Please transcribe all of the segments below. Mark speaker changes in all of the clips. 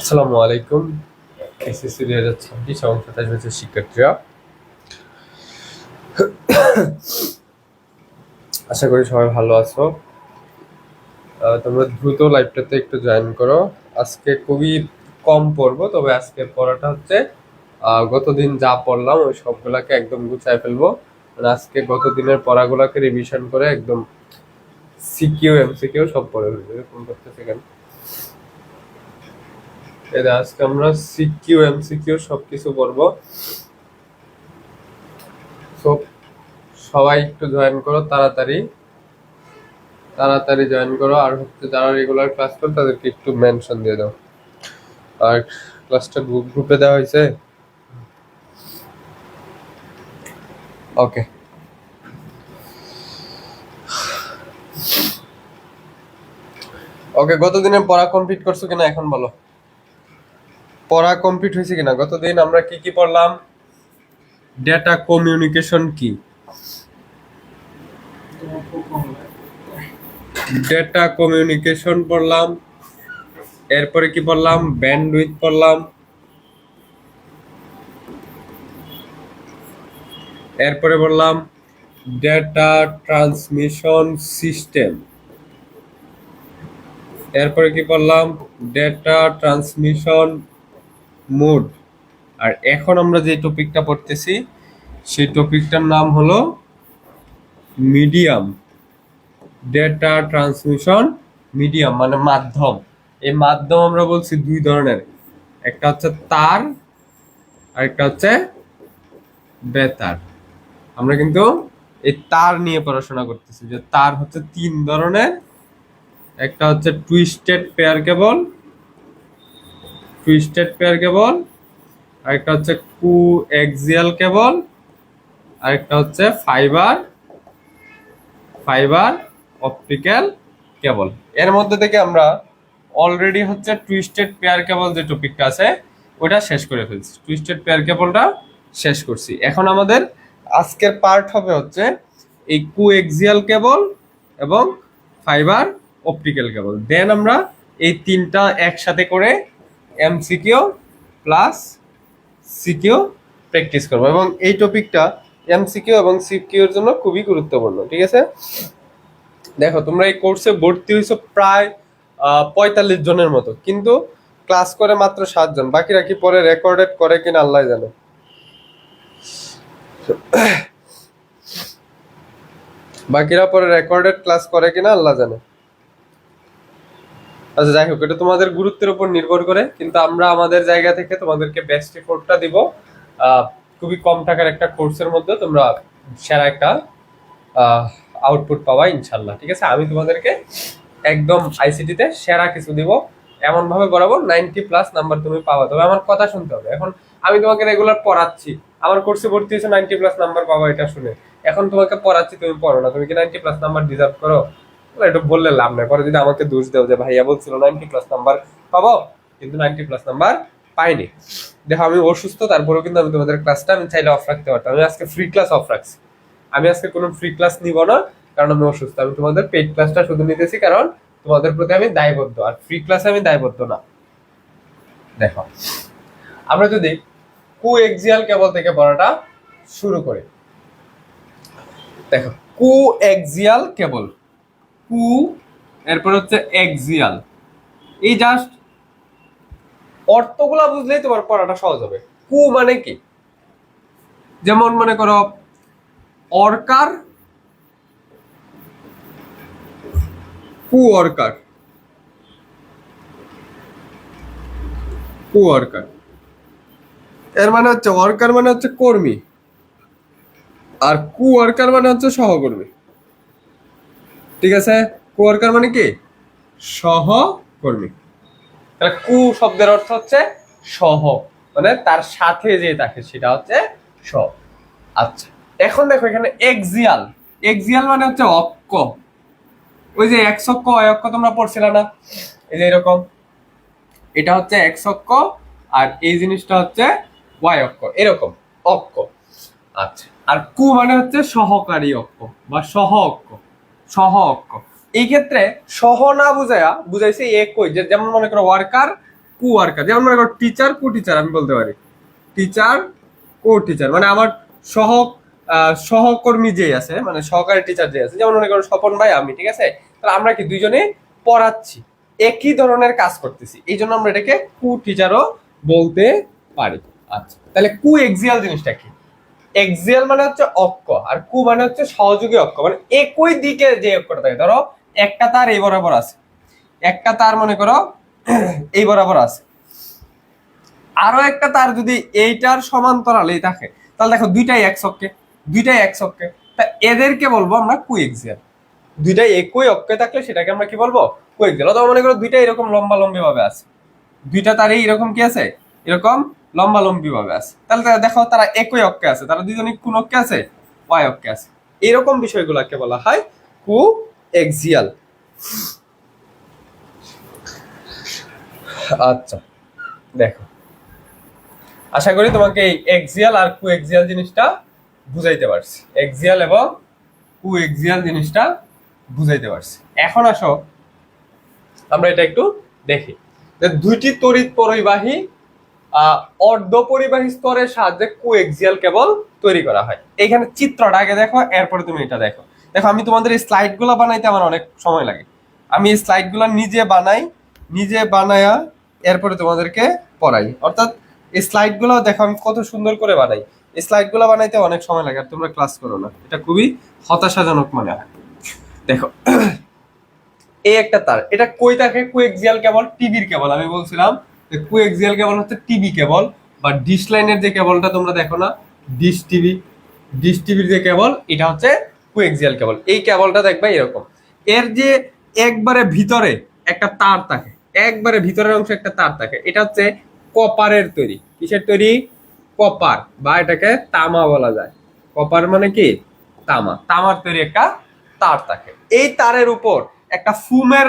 Speaker 1: আসসালামু আলাইকুম। এসএসসি 2026 এবং 27 ব্যাচের শিক্ষার্থীরা, আশা করি সবাই ভালো আছো। তোমরা দ্রুত লাইভটাতে একটু জয়েন করো। আজকে খুবই কম পড়বো, তবে আজকে পড়াটা হচ্ছে গতদিন যা পড়লাম ওই সবগুলাকে একদম গুছায় ফেলবো। মানে আজকে গত দিনের পড়াগুলাকে রিভিশন করে একদম সিকিউ এমসিকিউ সব পড়ে ফেলবো। এরকম করতেছে কেন? আজকে আমরা সিকিউ এমসিকিউ সবকিছু পড়বো। সবাই একটু জয়েন করো, তাড়াতাড়ি তাড়াতাড়ি জয়েন করো। আর হচ্ছে যারা রেগুলার ক্লাস করো তাদেরকে একটু মেনশন দিয়ে দাও। আর ক্লাসটা গ্রুপে দেওয়া হয়েছে। ওকে, ওকে। গতদিনের পড়া কমপ্লিট করছো কিনা এখন বলো। পড়া কমপ্লিট হয়েছে কিনা? গতদিন আমরা কি কি পড়লাম? ডেটা কমিউনিকেশন কি? ডেটা কমিউনিকেশন পড়লাম। এরপরে কি পড়লাম? ব্যান্ডউইথ পড়লাম। এরপরে বললাম ডেটা ট্রান্সমিশন সিস্টেম। এরপরে কি পড়লাম? Data transmission mode. আর এখন আমরা যে টপিকটা পড়তেছি সেই টপিকটার নাম হলো মিডিয়াম। ডেটা ট্রান্সমিশন মিডিয়াম মানে মাধ্যম। এই মাধ্যম আমরা বলছি দুই ধরনের, একটা হচ্ছে তার আর একটা হচ্ছে বেতার। আমরা কিন্তু এই তার নিয়ে পড়াশোনা করতেছি, যে তার হচ্ছে তিন ধরনের। একটা হচ্ছে টুইস্টেড পেয়ার কেবল, আরেকটা হচ্ছে কোএক্সিয়াল কেবল, আরেকটা হচ্ছে ফাইবার অপটিক্যাল কেবল। এর মধ্যে থেকে আমরা অলরেডি হচ্ছে টুইস্টেড পেয়ার কেবল যে টপিকটা আছে ওটা শেষ করে ফেলছি। টুইস্টেড পেয়ার কেবলটা শেষ করছি। এখন আমাদের আজকের পার্ট হবে হচ্ছে এই কোএক্সিয়াল কেবল এবং ফাইবার অপটিক্যাল কেবল। দেন আমরা এই তিনটা একসাথে করে এমসিকিউ প্লাস সিকিউ প্র্যাকটিস করবো, এবং এই টপিকটা এমসিকিউ এবং সিকিউর জন্য খুবই গুরুত্বপূর্ণ। ঠিক আছে, দেখো তোমরা এই কোর্সে ভর্তি হয়েছো প্রায় 45 জনের মতো, কিন্তু ক্লাস করে মাত্র 7 জন। বাকিরা কি পরে রেকর্ডেড করে কিনা আল্লাহ জানে। বাকিরা পরে রেকর্ডেড ক্লাস করে কিনা আল্লাহ জানে। আচ্ছা, যাই হোক, এটা তোমাদের গুরুত্বের উপর নির্ভর করে, কিন্তু আমরা আমাদের জায়গা থেকে তোমাদেরকে বেস্ট এফোর্টটা দিব। খুবই কম টাকার একটা কোর্সের মধ্যে তোমরা সেরা একটা আউটপুট পাবা ইনশাল্লাহ। ঠিক আছে, আমি তোমাদেরকে একদম আইসিটিতে সেরা কিছু দিব, এমন ভাবে পড়াবো 90+ নাম্বার তুমি পাবা। তবে আমার কথা শুনতে হবে। এখন আমি তোমাকে রেগুলার পড়াচ্ছি, আমার কোর্সে ভর্তি হয়েছে 90+ নাম্বার পাবা এটা শুনে। এখন তোমাকে পড়াচ্ছি, তুমি পড়ো না, তুমি কি 90+ নাম্বার ডিজার্ভ করো? এটা বললে লাভ নেই। পরে যদি আমাকে দোষ দেও যে ভাইয়া বলছিল 90+ নাম্বার পাবো, কিন্তু 90+ নাম্বার পাইনি। দেখো, আমি অসুস্থ, তারপরেও কিন্তু আমি তোমাদের ক্লাসটা আমি চাইলে অফ রাখতে পারতাম। আমি আজকে ফ্রি ক্লাস অফ রাখছি। আমি আজকে কোনো ফ্রি ক্লাস নিব না, কারণ আমি অসুস্থ। আমি তোমাদের পেইড ক্লাসটা শুধু নিতেছি, কারণ তোমাদের প্রতি আমি দায়বদ্ধ। আর ফ্রি ক্লাসে আমি দায়বদ্ধ না। দেখো, আমরা যদি কোএক্সিয়াল কেবল থেকে পড়াটা শুরু করি। দেখো, কোএক্সিয়াল কেবল, কু এরপর হচ্ছে এক্সিয়াল। এই জাস্ট অর্থগুলা বুঝলেই তোমার পড়াটা সহজ হবে। কু মানে কি? যেমন মনে করো অর্কার, কুঅর্কার, এর মানে হচ্ছে ওয়ার্কার মানে হচ্ছে কর্মী, আর কুঅর্কার মানে হচ্ছে সহকর্মী। ঠিক আছে, কুঅর্কার মানে কি? সহকর্মী। তাহলে কু শব্দের অর্থ হচ্ছে সহ, মানে তার সাথে যে থাকে সেটা হচ্ছে সহ। আচ্ছা, এখন দেখো এখানে এক্সিয়াল। এক্সিয়াল মানে হচ্ছে অক্ষ। ওই যে এক্স অক্ষ ওয়াই অক্ষ তোমরা পড়ছিলে না? এই যে এরকম, এটা হচ্ছে এক্স অক্ষ আর এই জিনিসটা হচ্ছে ওয়াই অক্ষ, এরকম অক্ষ। আচ্ছা, আর কু মানে হচ্ছে সহকারী অক্ষ বা সহ অক্ষ। এই ক্ষেত্রে সহ না বুঝাইছে একই, যে যেমন মনে করো ওয়ার্কার কো ওয়ার্কার, যেমন মনে করো টিচার কো টিচার আমি বলতে পারি, টিচার কো টিচার মানে আমার সহকর্মী যে আছে মানে সহকারী টিচার যে আছে, যেমন মনে করো স্বপন ভাই আমি, ঠিক আছে, তাহলে আমরা কি দুইজনে পড়াচ্ছি, একই ধরনের কাজ করতেছি, এই জন্য আমরা এটাকে কু টিচারও বলতে পারি। আচ্ছা, তাহলে কু এক্সিয়াল জিনিসটা কি? এক্সিয়াল মানে হচ্ছে অক্ষ, আর কু মানে হচ্ছে সহযোগী অক্ষ, মানে একই দিকে যে অক্ষটা থাকে। ধরো একটা তার এই বরাবর আছে, একটা তার মনে করো এই বরাবর আছে, আরো একটা তার যদি এইটার সমান্তরালেই থাকে, তাহলে দেখো দুইটাই এক অক্ষে, দুইটাই এক অক্ষে, তা এদেরকে বলবো আমরা কু এক্সিয়াল। দুইটাই একই অক্ষে থাকলে সেটাকে আমরা কি বলবো? কু এক্সিয়াল। অথবা মনে করো দুইটাই এরকম লম্বা লম্বি ভাবে আছে, দুইটা তারই এরকম কি আছে, এরকম লম্বা লম্বি ভাবে আছে, তাহলে দেখো তারা একই অক্ষে আছে, তারা দুজনই কোন অক্ষে আছে? ওয়াই অক্ষে আছে। এরকম বিষয়গুলোকে বলা হয় কু এক্সিয়াল। আচ্ছা দেখো, আশা করি তোমাকে এই এক্সিয়াল আর কু এক্সিয়াল জিনিসটা বুঝাইতে পারছি, এক্সিয়াল এবং কু এক্সিয়াল জিনিসটা বুঝাইতে পারছি। এখন আসো আমরা এটা একটু দেখি যে দুইটি তড়িৎ পরিবাহী অর্ধ পরিবাহী স্তরের সাহায্যে কো এক্সিয়াল কেবল তৈরি করা হয়। এখানে চিত্রটা আগে দেখো, এরপরে তুমি এটা দেখো। দেখো আমি তোমাদের এই স্লাইড গুলো বানাইতে আমার অনেক সময় লাগে, আমি এই স্লাইড গুলো নিজে বানাই, নিজে বানায়া এরপরে তোমাদেরকে পড়াই। অর্থাৎ এই স্লাইড গুলো দেখো আমি কত সুন্দর করে বানাই, এই স্লাইড গুলো বানাইতে অনেক সময় লাগে আর তোমরা ক্লাস করো না, এটা খুবই হতাশাজনক মনে হয়। দেখো এই একটা তার, এটা কই থাকে? কোএক্সিয়াল কেবল, টিভির কেবল। আমি বলছিলাম যে কোএক্সিয়াল কেবল হচ্ছে টিভি কেবল, বা ডিশ লাইনের যে কেবলটা তোমরা দেখো না, ডিশ টিভি, ডিশ টিভির যে কেবল, এটা হচ্ছে কোএক্সিয়াল কেবল। এই কেবলটা দেখবা এরকম, এর যে একবারে ভিতরে একটা তার থাকে, একবারে ভিতরের অংশে একটা তার থাকে, এটা হচ্ছে কপারের তৈরি। কিসের তৈরি? কপার, বা এটাকে তামা বলা যায়। কপার মানে কি? তামা, তামার তৈরি একটা তার থাকে। এই তারের উপর একটা ফুমের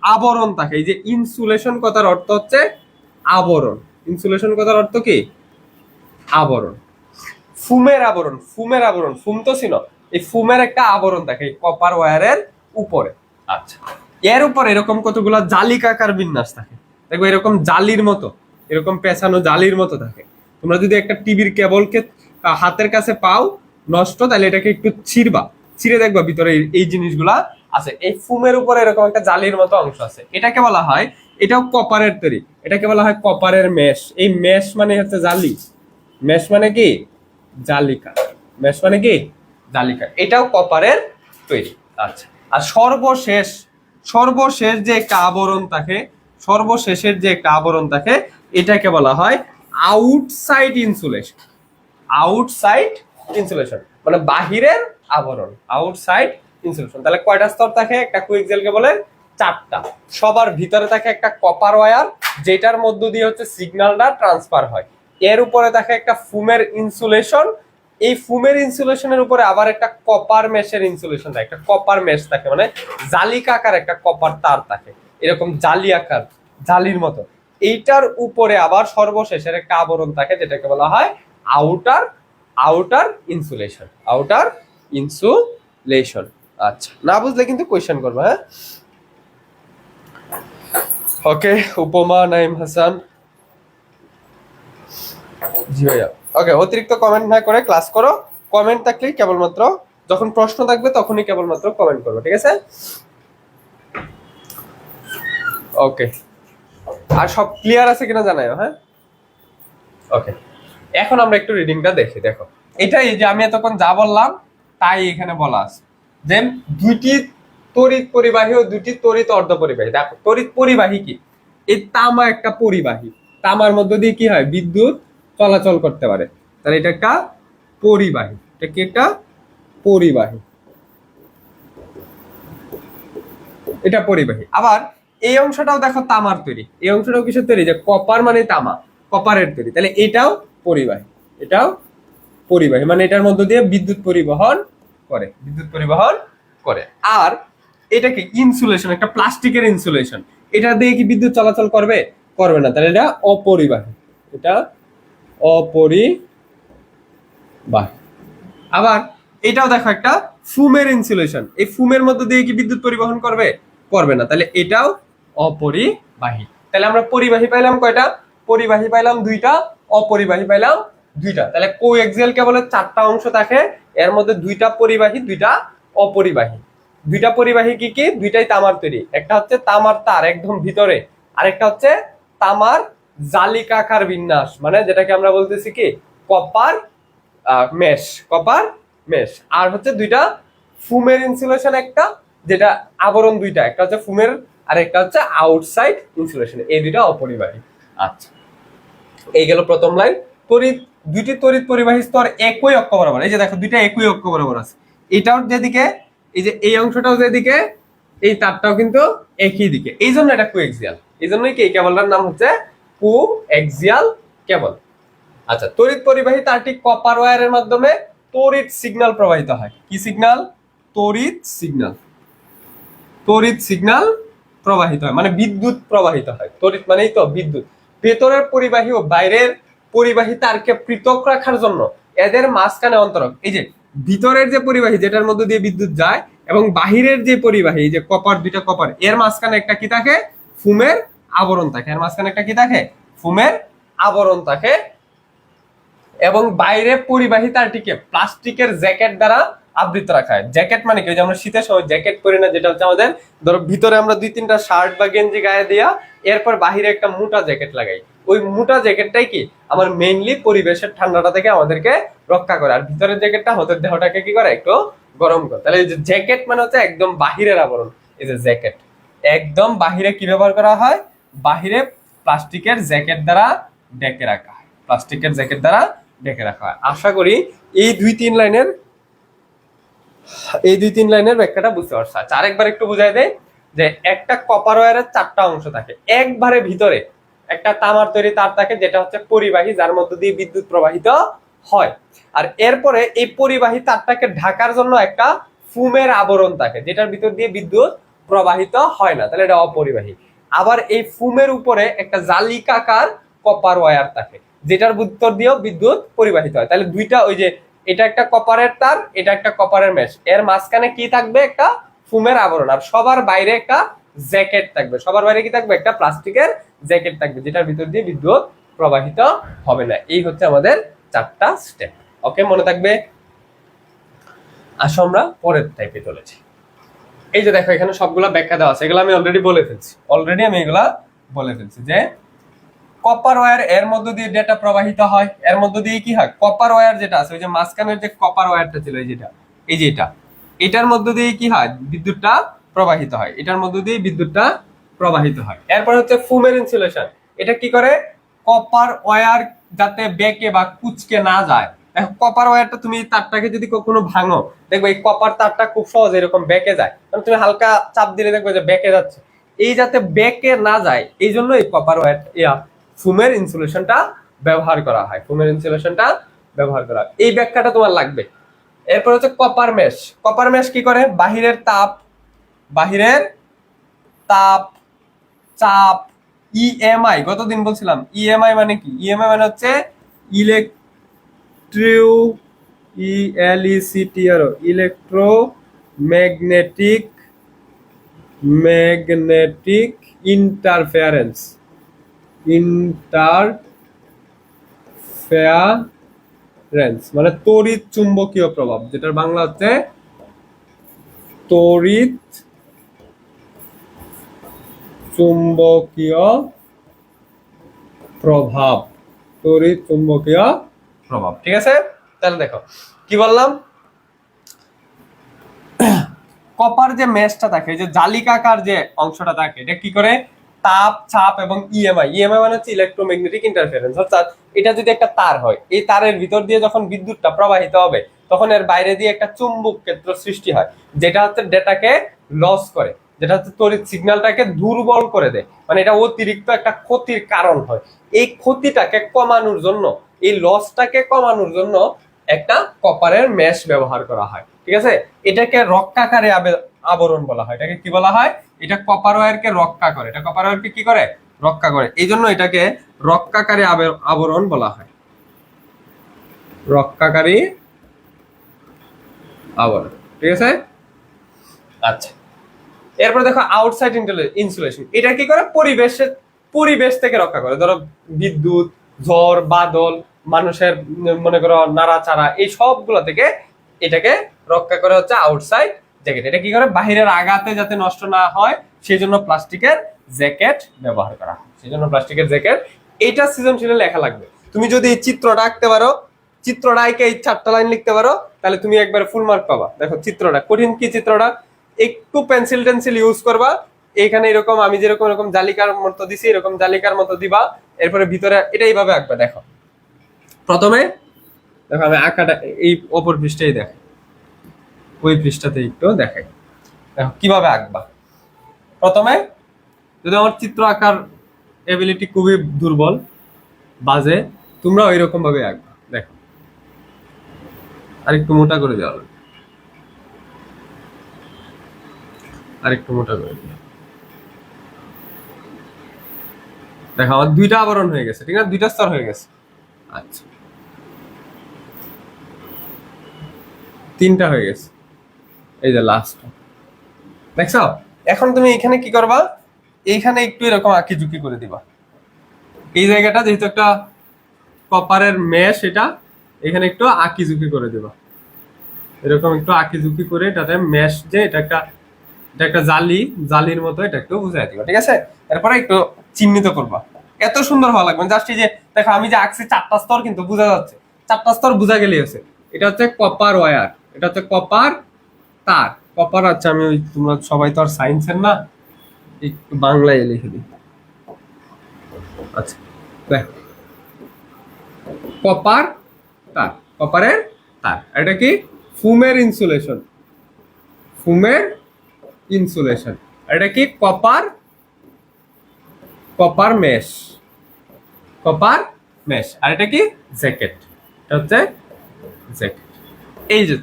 Speaker 1: আবরণ থাকে। এই যে ইনসুলেশন কথার অর্থ হচ্ছে আবরণ, ইনসুলেশন কথার অর্থ কি? আবরণ। ফুমের আবরণ, ফুমের আবরণ, ফুম তো ছিল, এই ফুমের একটা আবরণ থাকে এই কপার ওয়্যারের উপরে। আচ্ছা, এর উপর এরকম কতগুলো জালিকাকার বিন্যাস থাকে, দেখো এরকম জালির মতো, এরকম পেছানো জালির মতো থাকে। তোমরা যদি একটা টিভির কেবলকে হাতের কাছে পাও নষ্ট, তাহলে এটাকে একটু ছিঁড়বা, ছিঁড়ে দেখবা ভিতরে এই জিনিসগুলা আছে। এই ফুমের উপরে এরকম একটা জালির মতো অংশ আছে, এটাকে বলা হয়, এটাও কপারের তৈরি, এটাকে বলা হয় কপারের মেশ। এই মেশ মানে হচ্ছে জালি, মেশ মানে কি? জালিকা, মেশ মানে কি? জালিকা, এটাও কপারের তৈরি। আচ্ছা, আর সর্বশেষ, সর্বশেষ যে একটা আবরণ থাকে, সর্বশেষের যে একটা আবরণ থাকে, এটাকে বলা হয় আউটসাইড ইনসুলেশন। আউটসাইড ইনসুলেশন মানে বাহিরের আবরণ, আউটসাইড ইনসুলেশন। তাহলে কয়টা স্তর থাকে একটা কোএক্সিয়াল কেবলের? চারটা। সবার ভিতরে থাকে একটা কপার ওয়্যার, যেটার মধ্য দিয়ে হচ্ছে সিগন্যালটা ট্রান্সফার হয়। এর উপরে থাকে একটা ফুমের ইনসুলেশন, এই ফুমের ইনসুলেশনের উপরে আবার একটা কপার মেশের ইনসুলেশন থাকে, একটা কপার মেশ থাকে, মানে জালিকা আকার একটা কপার তার থাকে, এরকম জালি আকার, জালির মতো। এইটার উপরে আবার সর্বশেষের একটা আবরণ থাকে, যেটাকে বলা হয় outer, outer insulation, outer insulation. আচ্ছা, না বুঝলে কিন্তু কোয়েশ্চেন করবে। হ্যাঁ, ওকে। উপমা নাইম হাসান, জি ভাইয়া। ওকে, অতিরিক্ত কমেন্ট না করে ক্লাস করো। কমেন্ট থাকলে কেবলমাত্র, যখন প্রশ্ন থাকবে তখনই কেবলমাত্র কমেন্ট করবে, ঠিক আছে? ওকে, আর সব ক্লিয়ার আছে কিনা জানাও। হ্যাঁ, ওকে। এখন আমরা একটু রিডিংটা দেখি। দেখো এটাই যে আমি এতক্ষণ যা বললাম তাই এখানে বলা আছে, যে দুইটি তড়িৎ পরিবাহী ও দুটি তড়িৎ অর্ধপরিবাহী। দেখো তড়িৎ পরিবাহী কি? এই তামা একটা পরিবাহী, তামার মধ্য দিয়ে কি হয়? বিদ্যুৎ চলাচল করতে পারে, তাহলে এটা একটা পরিবাহী। এটা কি? একটা পরিবাহী, এটা পরিবাহী। আবার এই অংশটাও দেখো তামার তৈরি, এই অংশটাও কিসের তৈরি? যে কপার মানে তামা, কপারের তৈরি, তাহলে এটাও পরিবাহী, এটাও পরিবাহী, মানে এটার মধ্য দিয়ে বিদ্যুৎ পরিবহন করে, বিদ্যুৎ পরিবহন করে। আর এটা কি? ইনসুলেশন, একটা প্লাস্টিকের ইনসুলেশন, এটা দিয়ে কি বিদ্যুৎ চলাচল করবে? করবে না, তাহলে এটা অপরিবাহী, এটা অপরিবাহী। আবার এটাও দেখো একটা ফুমের ইনসুলেশন, এই ফুমের মধ্য দিয়ে কি বিদ্যুৎ পরিবহন করবে? করবে না, তাহলে এটাও অপরিবাহী। তাহলে আমরা পরিবাহী পাইলাম কয়টা? পরিবাহী পাইলাম দুইটা, অপরিবাহী পাইলাম দুইটা। তাহলে কোএক্সিয়াল কেবলের 4টা অংশ থাকে, এর মধ্যে দুইটা পরিবাহী, দুইটা অপরিবাহী। দুইটা পরিবাহী কি কি? দুইটাই তামার তৈরি। একটা হচ্ছে তামার তার একদম ভিতরে, আরেকটা হচ্ছে তামার জালিকাকার বিন্যাস, মানে যেটাকে আমরা বলতেছি কি কপার মেশ, কপার মেশ। আর হচ্ছে দুইটা ফুমের ইনসুলেশন, একটা যেটা আবরণ দুইটা, একটা হচ্ছে ফুমের আর একটা হচ্ছে আউটসাইড ইনসুলেশন, এই দুইটা অপরিবাহী। আচ্ছা, এই গেল প্রথম লাইন। তড়িৎ, দুইটি তড়িৎ পরিবাহী স্তর একই অক্ষ বরাবর, এই যে দেখো দুইটা একই অক্ষ বরাবর আছে, এটাও যেদিকে, এই যে এই অংশটাও যেদিকে, এই তারটাও কিন্তু একই দিকে, এই জন্য এটা কোএক্সিয়াল। এই জন্যই কি এই কেবলটার নাম হচ্ছে কোএক্সিয়াল কেবল। আচ্ছা, তড়িৎ পরিবাহী তারটি কপার ওয়্যারের মাধ্যমে তড়িৎ সিগন্যাল প্রবাহিত হয়। কি সিগন্যাল? তড়িৎ সিগন্যাল। তড়িৎ সিগন্যাল প্রবাহিত হয় মানে বিদ্যুৎ প্রবাহিত হয়। তড়িৎ মানেই তো বিদ্যুৎ। ভেতরের পরিবাহী ও বাইরের পরিবাহী তারকে পৃথক রাখার জন্য এদের মাঝখানে অন্তরক, এই যে ভিতরের যে পরিবাহী যেটার মধ্যে দিয়ে বিদ্যুৎ যায় এবং বাহিরের যে পরিবাহী, এই যে কপার, দুইটা কপার, এর মাঝখানে একটা কি থাকে? ফুমের আবরণ থাকে। এর মাঝখানে একটা কি থাকে? ফুমের আবরণ থাকে। এবং বাইরে পরিবাহী তারটিকে প্লাস্টিকের জ্যাকেট দ্বারা আবৃত রাখা হয়। জ্যাকেট মানে কি? ওই যে আমরা শীতের সময় জ্যাকেট পরি না, যেটা হচ্ছে আমাদের ধরো ভিতরে আমরা 2-3টা শার্ট বা গেঞ্জি গায়ে দিয়া এরপর বাহিরে একটা মোটা জ্যাকেট লাগাই। ওই মোটা জ্যাকেটটাই কি আমার মেইনলি পরিবেশের ঠান্ডাটা থেকে আমাদেরকে রক্ষা করে, আর ভিতরের জ্যাকেটটা আমাদের দেহটাকে কি করে? একটু গরম করে। তাহলে এই যে জ্যাকেট মানে হচ্ছে একদম বাহিরের আবরণ। এই যে জ্যাকেট একদম বাহিরে কি ব্যবহার করা হয়? বাহিরে প্লাস্টিকের জ্যাকেট দ্বারা ঢেকে রাখা হয়, প্লাস্টিকের জ্যাকেট দ্বারা ঢেকে রাখা হয়। আশা করি এই 2-3 লাইনের ব্যাখ্যাটা বুঝতে পারছো। আচ্ছা, আরেকবার একটু বুঝাই দেয় যে একটা কপার ওয়্যারের 4টা অংশ থাকে, একবারে ভিতরে একটা তামার তৈরি তার থাকে যেটা হচ্ছে পরিবাহী, যার মধ্য দিয়ে বিদ্যুৎ প্রবাহিত হয়। আর এরপরে এই পরিবাহী তারটাকে ঢাকার জন্য একটা ফুমের আবরণ থাকে যেটার ভিতর দিয়ে বিদ্যুৎ প্রবাহিত হয় না, তাহলে এটা অপরিবাহী। আবার এই ফুমের উপরে একটা জালিকাকার কপার ওয়্যার থাকে যেটার ভিতর দিয়েও বিদ্যুৎ পরিবাহিত হয়। তাহলে দুইটা, ওই যে এটা একটা কপারের তার, এটা একটা কপারের মেশ, এর মাঝখানে কি থাকবে? একটা ফুমের আবরণ। আর সবার বাইরে একটা জ্যাকেট থাকবে, সবার বাইরে কি থাকবে? একটা প্লাস্টিকের জ্যাকেট থাকবে যেটার ভিতর দিয়ে বিদ্যুৎ প্রবাহিত হবে না। এই হচ্ছে আমাদের 4টা স্টেপ। ওকে, মনে থাকবে। আসো আমরা পরের টাইপে চলেছি। এই যে দেখো এখানে সবগুলা ব্যাখ্যা দেওয়া আছে, এগুলো আমি অলরেডি বলে ফেলছি যে কপার ওয়্যার এর মধ্য দিয়ে ডেটা প্রবাহিত হয়। এর মধ্য দিয়ে কি হয়? কপার ওয়্যার যেটা আছে, ওই যে মাঝখানের যে কপার ওয়্যারটা ছিল, এই যেটা, এই যে এটার মধ্য দিয়ে কি হয়? বিদ্যুৎটা প্রবাহিত হয়, এটার মধ্য দিয়ে বিদ্যুৎটা প্রবাহিত হয়। এরপর হচ্ছে ফুমের ইনসুলেশন। এটা কি করে? কপার ওয়্যার যাতে বেঁকে বা কুচকে না যায়। দেখো কপার ওয়্যারটা, তুমি তারটাকে যদি কখনো ভাঙো, দেখবে এই কপার তারটা খুব সহজ এরকম বেঁকে যায়, কারণ তুমি হালকা চাপ দিলে দেখবে যে বেঁকে যাচ্ছে। এই যাতে বেঁকে না যায় এই জন্য এই কপার ওয়্যার ফুমের ইনসুলেশনটা ব্যবহার করা হয়। ফুমের ইনসুলেশনটা ব্যবহার করা হয়, এই ব্যাখ্যাটা তোমার লাগবে। এরপর হচ্ছে কপার মেশ। কপার মেশ কি করে? বাহিরের তাপ চাপ ইএমআই, গতদিন বলছিলাম ইএমআই মানে কি? ইএমআই মানে হচ্ছে ইলেকট্রোম্যাগনেটিক ইন্টারফেরেন্স মানে তড়িৎ চুম্বকীয় প্রভাব, যেটার বাংলা হচ্ছে তড়িৎ চুম্বকীয় প্রভাব। তড়িৎ চুম্বকীয় প্রভাব, ঠিক আছে? তাহলে দেখো কি বললাম, কপার যে মেশটা থাকে, যে জালিকাকার যে অংশটা থাকে, এটা কি করে? তাপ চাপ এবং ইএমআই মানে হচ্ছে ইলেকট্রোম্যাগনেটিক ইন্টারফেরেন্স। অর্থাৎ এটা যদি একটা তার হয়, এই তারের ভিতর দিয়ে যখন বিদ্যুৎটা প্রবাহিত হবে তখন এর বাইরে দিয়ে একটা চুম্বক ক্ষেত্র সৃষ্টি হয়, যেটা হচ্ছে ডেটাকে লস করে, যেটা হচ্ছে তড়িৎ সিগন্যালটাকে দুর্বল করে দেয়, মানে এটা অতিরিক্ত একটা ক্ষতির কারণ হয়। এই ক্ষতিটাকে কমানোর জন্য, এই লসটাকে কমানোর জন্য একটা কপারের মেশ ব্যবহার করা হয়, ঠিক আছে? এটাকে রক্ষাকারী আবরণ বলা হয়। এটাকে কি বলা হয়? এটা কপার ওয়্যারকে রক্ষা করে, এটা কপার ওয়্যারকে কি করে? রক্ষা করে। এই জন্য এটাকে রক্ষাকারী আবরণ বলা হয়, রক্ষাকারী আবরণ, ঠিক আছে? আচ্ছা, এরপর দেখো আউটসাইড ইনসুলেশন। এটা কি করে? পরিবেশের পরিবেশ থেকে রক্ষা করে। ধরো বিদ্যুৎ, ঝড়, বাদল, মানুষের মনে করো নাড়াচাড়া, এই সবগুলো থেকে এটাকে রক্ষা করে হচ্ছে আউটসাইড জ্যাকেট। এটা কি করে, বাহিরের আঘাতে যাতে নষ্ট না হয় সেই জন্য প্লাস্টিকের জ্যাকেট ব্যবহার করা হয়, সেই জন্য প্লাস্টিকের জ্যাকেট। এইটা সৃজনশীলে লেখা লাগবে। তুমি যদি এই চিত্রটা আঁকতে পারো, চিত্রটা আঁকে এই 4টা লাইন লিখতে পারো, তাহলে তুমি একবার ফুল মার্ক পাবা। দেখো চিত্রটা কঠিন কি, চিত্রটা একটু পেন্সিল টেন্সিল ইউজ করবা, এইখানে এরকম আমি যেরকম এরকম জালিকার মতো দিছি এরকম জালিকার মতো দিবা, এরপরে ভিতরে এটা এইভাবে আঁকবা। দেখো প্রথমে দেখো আমি আঁকাটা এই অপর পৃষ্ঠায় দেখো, ওই পৃষ্ঠাতে একটু দেখাই। দেখো কিভাবে আঁকবা। প্রথমে যদি আমার চিত্র আঁকার এবিলিটি খুবই দুর্বল, বাজে, তোমরা ওই রকম ভাবে আঁকবা। দেখো আরেকটু মোটা করে দেওয়া হবে, আরেকটু মোটা করে দিও। দেখো আমার 2টা আবরণ হয়ে গেছে, ঠিক আছে, 2টা স্তর হয়ে গেছে। আচ্ছা 3টা হয়ে গেছে, এই যে লাস্ট। দেখছো, এখন তুমি এখানে কি করবা, এইখানে একটু এরকম আঁকি ঝুঁকি করে দিবা। এই জায়গাটা যেহেতু একটা কপারের মেশ, এটা এখানে একটু আঁকি ঝুঁকি করে দিবা, এরকম একটু আঁকি ঝুঁকি করে এটাতে মেশ, যে এটা একটা জালি, জালির মতো এটা একটু বুঝাই দিবা, ঠিক আছে। এরপরে একটু চিহ্নিত করবা, এত সুন্দর হওয়া লাগবে জাস্ট। এই যে দেখো আমি যে আঁকছি 4টা স্তর কিন্তু বোঝা যাচ্ছে, 4টা স্তর বোঝা গেলেই আছে। এটা হচ্ছে কপার ওয়্যার, এটা হচ্ছে কপার তার, কপার। আচ্ছা আমি ওই, তোমরা সবাই তো আর সায়েন্সের না, একটু বাংলায় লিখে দিই। আচ্ছা দেখো কপার তার, কপারের তার। এটা কি, ফুমের ইনসুলেশন, ফুমের ইনসুলেশন। এটা কি, copper, copper mesh, copper mesh. আর এটা কি, জ্যাকেট, এটা হচ্ছে জ্যাকেট। এই যে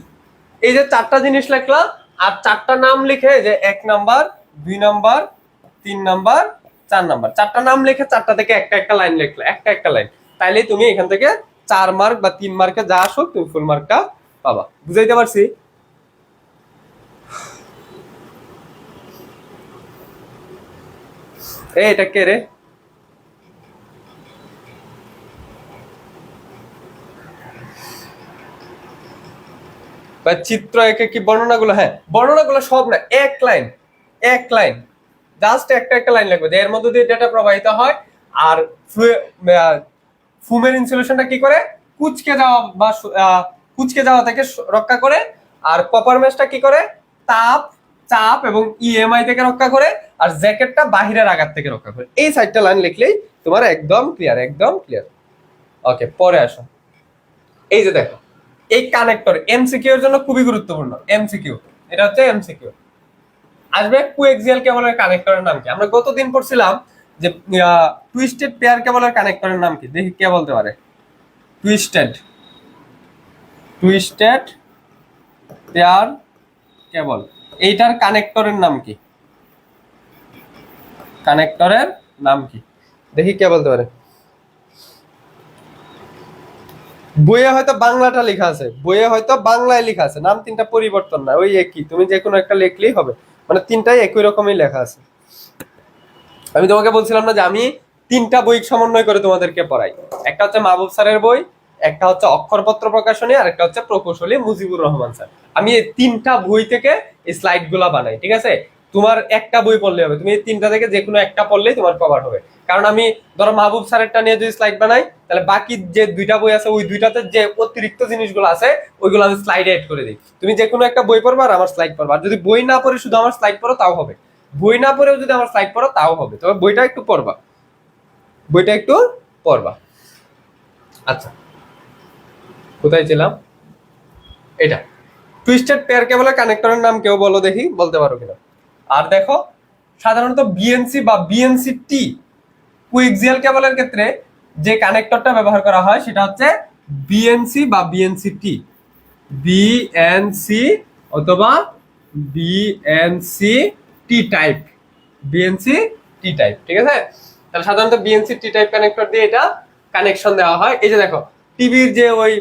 Speaker 1: এই যে 4টা জিনিস লিখলাম, আর 4টা নাম লিখে, যে 1 নাম্বার, 2 নাম্বার, 3 নাম্বার, 4 নাম্বার, 4টা নাম লিখে 4টা থেকে একটা একটা লাইন লিখলে, একটা একটা লাইন, তাইলে তুমি এখান থেকে 4 মার্ক বা 3 মার্কে যা আসুক তুমি ফুল মার্কটা পাবা। বুঝাইতে পারছি? এটা কে রে? বা চিত্র একে কি বর্ণনাগুলো, হ্যাঁ বর্ণনাগুলো সব না, এক লাইন, এক লাইন, জাস্ট একটা একটা লাইন লাগবে, এর মধ্যে দিয়ে ডেটা প্রবাহিত হয়। আর ফুমের ইনসুলেশনটা কি করে, কুচকে যাওয়া বা কুচকে যাওয়া থেকে রক্ষা করে। আর কপার মেশটা কি করে, তাপ, চাপ এবং ইএমআই থেকে রক্ষা করে। আর জ্যাকেটটা বাহিরের আঘাত থেকে রক্ষা করে। এই 4টা লাইন লিখলেই তোমার একদম ক্লিয়ার, একদম ক্লিয়ার। ওকে পরে আসো। এই যে দেখো এই কানেক্টর এমসিকিউ এর জন্য খুবই গুরুত্বপূর্ণ। এমসিকিউ, এটা হচ্ছে এমসিকিউ। আসবে কোএক্সিয়াল কেবলের কানেক্টরের নাম কি? আমরা গতদিন পড়ছিলাম যে টুইস্টেড পেয়ার কেবলের কানেক্টরের নাম কি, দেখি কে বলতে পারে। টুইস্টেড, টুইস্টেড পেয়ার কেবল, এইটার কানেক্টরের নাম কি? কানেক্টরের নাম কি দেখি কে বলতে পারে। বইয়ে হয়তো বাংলাটা লেখা আছে, বইয়ে হয়তো বাংলায় লেখা আছে, নাম 3টা পরিবর্তন না, ওই একই, তুমি যে কোনো একটা লিখলেই হবে, মানে 3টাই একই রকমই লেখা আছে। আমি তোমাকে বলছিলাম না যে আমি 3টা বই সমন্বয় করে তোমাদেরকে পড়াই, একটা হচ্ছে মাহবুব স্যারের বই, একটা হচ্ছে অক্ষরপত্র প্রকাশনী, আর একটা হচ্ছে প্রকৌশলী মুজিবুর রহমান স্যার। আমি এই 3টা বই থেকে এই স্লাইড গুলা বানাই, ঠিক আছে। তোমার একটা বই পড়লে হবে, তুমি এই 3টা থেকে যে কোনো একটা পড়লেই তোমার কভার হবে। কারণ আমি ধরো মাহবুব স্যারেরটা নিয়ে যদি স্লাইড বানাই, তাহলে বাকি যে 2টা বই আছে ওই 2টাতে যে অতিরিক্ত জিনিসগুলো আছে ওইগুলো আমি স্লাইডে এড করে দিই। তুমি যে কোনো একটা বই পড়বা আর আমার স্লাইড পড়বা, আর যদি বই না পড়ে শুধু আমার স্লাইড পড়ো তাও হবে, বই না পড়েও যদি আমার স্লাইড পড়ো তাও হবে, তবে বইটা একটু পড়বা, বইটা একটু পড়বা। আচ্ছা কোথায় ছিলাম, এটা টুইস্টেড পেয়ার কেবলের কানেক্টরের নাম কেউ বলো দেখি, বলতে পারো কিনা। আর দেখো সাধারণত বিএনসি বা বিএনসি টি কোএক্সিয়াল কেবলের ক্ষেত্রে যে কানেক্টরটা ব্যবহার করা হয় সেটা হচ্ছে বিএনসি বা বিএনসি টি, বিএনসি অথবা BNC T type, BNC T type, ঠিক আছে। তাহলে সাধারণত বিএনসি টি টাইপ কানেক্টর দিয়ে এটা কানেকশন দেওয়া হয়। এই যে দেখো টিভির যে ওই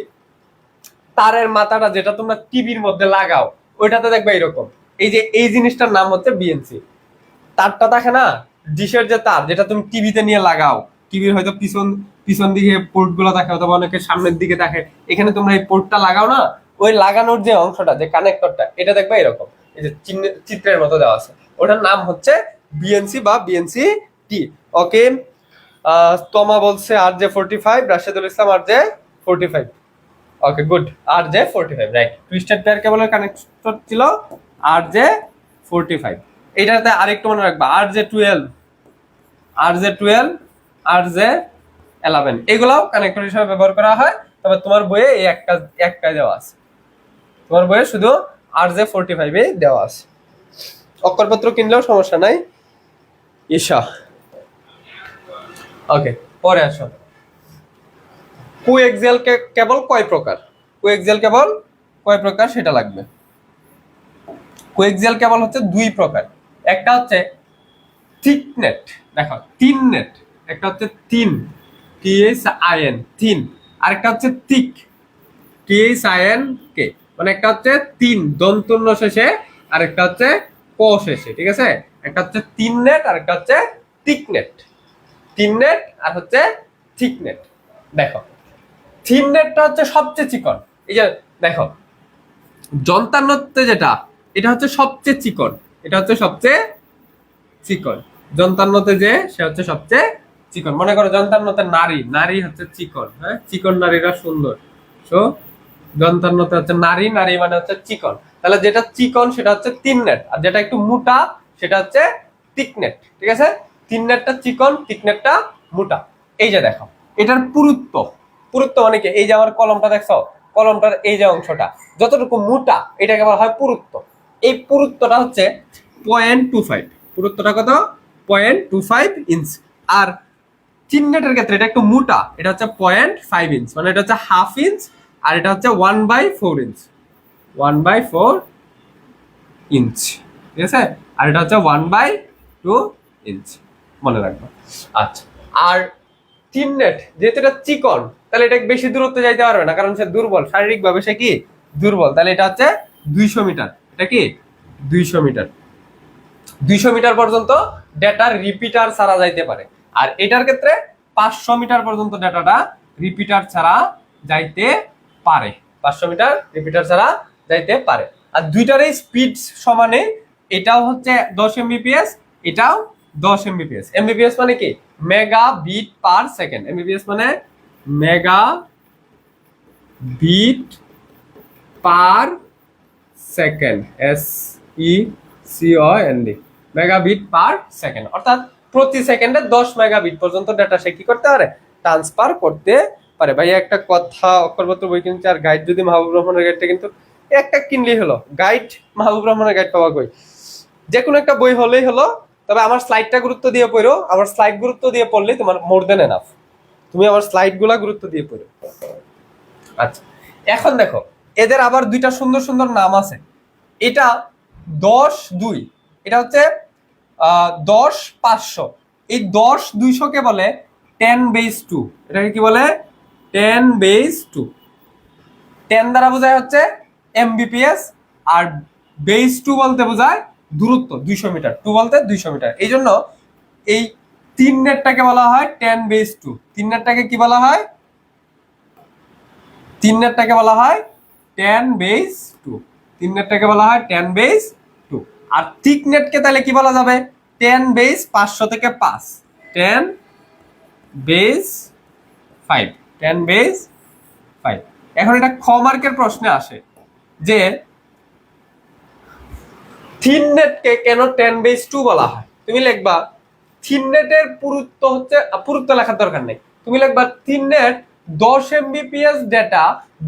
Speaker 1: তারের মাথাটা যেটা তোমরা টিভির মধ্যে লাগাও, ওইটাতে দেখবে এরকম, এই যে এই জিনিসটার নাম হচ্ছে বিএনসি। তারটা দেখে না, ডিশের যে তার, যেটা তুমি টিভিতে নিয়ে লাগাও, টিভির হয়তো পিছন পিছন দিকে পোর্ট গুলো থাকে অথবা অনেকে সামনের দিকে থাকে, এখানে তোমরা এই পোর্টটা লাগাও না, ওই লাগানোর যে অংশটা, যে কানেক্টরটা, এটা দেখবে এরকম, এই যে চিত্রের মতো দেওয়া আছে, ওটার নাম হচ্ছে বিএনসি বা বিএনসি টি। ওকে, তোমা বলছে RJ45, Rashedul Islam RJ45। Okay good, RJ45 right. Twisted pair কেবলের কানেক্টর ছিল RJ45। এটাতে আরেকটু মনে রাখবা RJ12, RJ12, RJ11, এগুলাও কানেক্টর হিসেবে ব্যবহার করা হয়। তবে তোমার বইয়ে এই একটা দেওয়া আছে, তোমার বইয়ে শুধু RJ45 দেওয়া আছে। অক্ষরপত্র কিনলেও সমস্যা নাই। ঈশা ওকে, পরে আসো। কোএক্সিয়াল কেবল কয় প্রকার? কোএক্সিয়াল কেবল কয় প্রকার সেটা লাগবে। কোএক্সিয়াল কেবল হচ্ছে দুই প্রকার, একটা হচ্ছে থিক নেট, দেখো তিন নেট, একটা হচ্ছে তিন, THIN তিন, আরেকটা হচ্ছে থিক, THINK, মানে একটা হচ্ছে তিন দন্তন্য শেষে, আরেকটা হচ্ছে ক শেষে, ঠিক আছে? একটা হচ্ছে তিন নেট আর একটা হচ্ছে থিক নেট। তিন নেট আর হচ্ছে থিক নেট। দেখো থিন নেটটা হচ্ছে সবচেয়ে চিকন, এই যে দেখো যন্ত্রান্যতে যেটা, এটা হচ্ছে সবচেয়ে চিকন, এটা হচ্ছে সবচেয়ে চিকন। যন্ত্রান্যতে যে সে হচ্ছে সবচেয়ে চিকন, মনে করো যন্ত্রান্যতে নারী, নারী হচ্ছে চিকন, হ্যাঁ চিকন নারীরা সুন্দর। সো যন্ত্রান্যতে হচ্ছে নারী, নারী মানে হচ্ছে চিকন। তাহলে যেটা চিকন সেটা হচ্ছে তিন নেট, আর যেটা একটু মোটা সেটা হচ্ছে থিক নেট, ঠিক আছে? তিন নেটটা চিকন, থিক নেটটা মোটা। এই যে দেখো এটার পুরুত্ব, পুরুত্ব মানে কি, এই যে আমার কলমটা দেখছো, কলমটার এই যে অংশটা যতটুকু মোটা এটাকে বলা হয় পুরুত্ব। এই পুরুত্বটা হচ্ছে 0.25, পুরুত্বটা কত? 0.25 ইঞ্চ। আর তিন নেটের ক্ষেত্রে এটা একটু মোটা, এটা হচ্ছে 0.5 ইঞ্চ, মানে এটা হচ্ছে হাফ ইঞ্চ, আর এটা হচ্ছে 1/4 ইঞ্চ, 1/4 ইঞ্চ, ঠিক আছে? আর এটা হচ্ছে 1/2 ইঞ্চ, মনে রাখবো। আচ্ছা, আর তিন নেট যেহেতু এটা চিকন, তাহলে এটা বেশি দূরত্ব যাইতে পারবে না, কারণ সে দুর্বল, শারীরিক ভাবে সে কি দুর্বল। তাহলে এটা হচ্ছে 200 মিটার, এটা কি 200 মিটার, 200 মিটার পর্যন্ত ডেটার রিপিটার ছাড়া যাইতে পারে। আর এটার ক্ষেত্রে 500 মিটার পর্যন্ত ডেটাটা রিপিটার ছাড়া যাইতে পারে, 500 মিটার রিপিটার ছাড়া যাইতে পারে। আর দুইটারই স্পিড সমানে, এটাও হচ্ছে 10 এমবিপিএস, এটাও 10 এমবিপিএস। এমবিপিএস মানে কি? Mega bit per second. Mbps মানে mega bit per second, SECOND, megabit per second, অর্থাৎ প্রতি সেকেন্ডে 10 মেগাবিট পর্যন্ত ডেটা সে কি করতে পারে? ট্রান্সফার করতে পারে। ভাই একটা কথা, অক্ষরপত্র বই কিনছে আর গাইড যদি মাহবুব রহমানের গাইডটা কিন্তু একটা কিনলেই হলো, গাইড মাহবুব রহমানের গাইড পাওয়া কই? যে কোনো একটা বই হলেই হলো, তবে আমার স্লাইডটা গুরুত্ব দিয়ে পড়ো, আমার স্লাইড গুরুত্ব দিয়ে পড়লেই তোমার মোর দেন এনাফ, তুমি আমার স্লাইড গুলা গুরুত্ব দিয়ে পড়ো। আচ্ছা, এখন দেখো এদের আবার দুইটা সুন্দর সুন্দর নাম আছে। এটা 10-2, এটা হচ্ছে 10-500। এই 10-200 বলে 10/2, এটাকে কি বলে? 10/2। 10 দ্বারা বোঝায় হচ্ছে এমবিপিএস, আর বেস 2 বলতে বোঝায় দূরত্ব 200 মিটার, 2 বলতে 200 মিটার। এই জন্য এই তিন নেটটাকে বলা হয় 10/2। তিন নেটটাকে কি বলা হয়? তিন নেটটাকে বলা হয় 10/2। তিন নেটটাকে বলা হয় 10/2। আর থিক নেটকে তাহলে কি বলা যাবে? 10/500 থেকে 5, 10/5, 10/5। এখন এটা খ মার্কের প্রশ্নে আসে যে থিন নেটকে কেন 10/2 বলা হয়? তুমি লিখবা থিন নেটের পুরুত্ব হচ্ছে, পুরুত্ব লেখার দরকার নেই, তুমি লিখবা thin net 10 MBPS data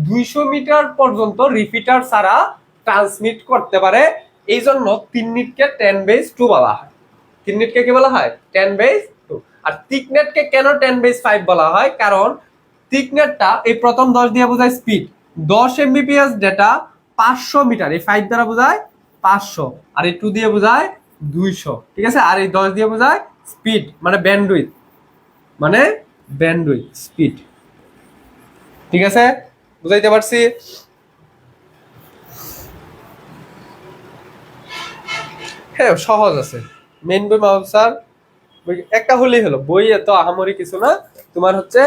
Speaker 1: 200 metre পর্যন্ত রিপিটার ছাড়া ট্রান্সমিট করতে পারে, এই জন্য তিন নেটকে 10/2 বলা হয়। তিন নেটকে কি বলা হয়? 10/2। আর থিক নেটকে কেন 10/5 বলা হয়? কারণ থিক নেটটা এই প্রথম 10 দিয়ে বোঝায় স্পিড, 10 এমবিপিএস ডেটা 500 মিটার, এই 5 দ্বারা বোঝায় 500, আর এই 2 দিয়ে বোঝায় 200, ঠিক আছে? আর এই 10 দিয়ে বোঝায় স্পিড, মানে ব্যান্ডউইথ, মানে ব্যান্ডউইথ স্পিড, ঠিক আছে? বুঝাইতে পারছি? হ্যাঁ সহজ আছে। মেইন বই মাহবুব স্যার একটা হলেই হলো, বই এত আহামরি কিছু না, তোমার হচ্ছে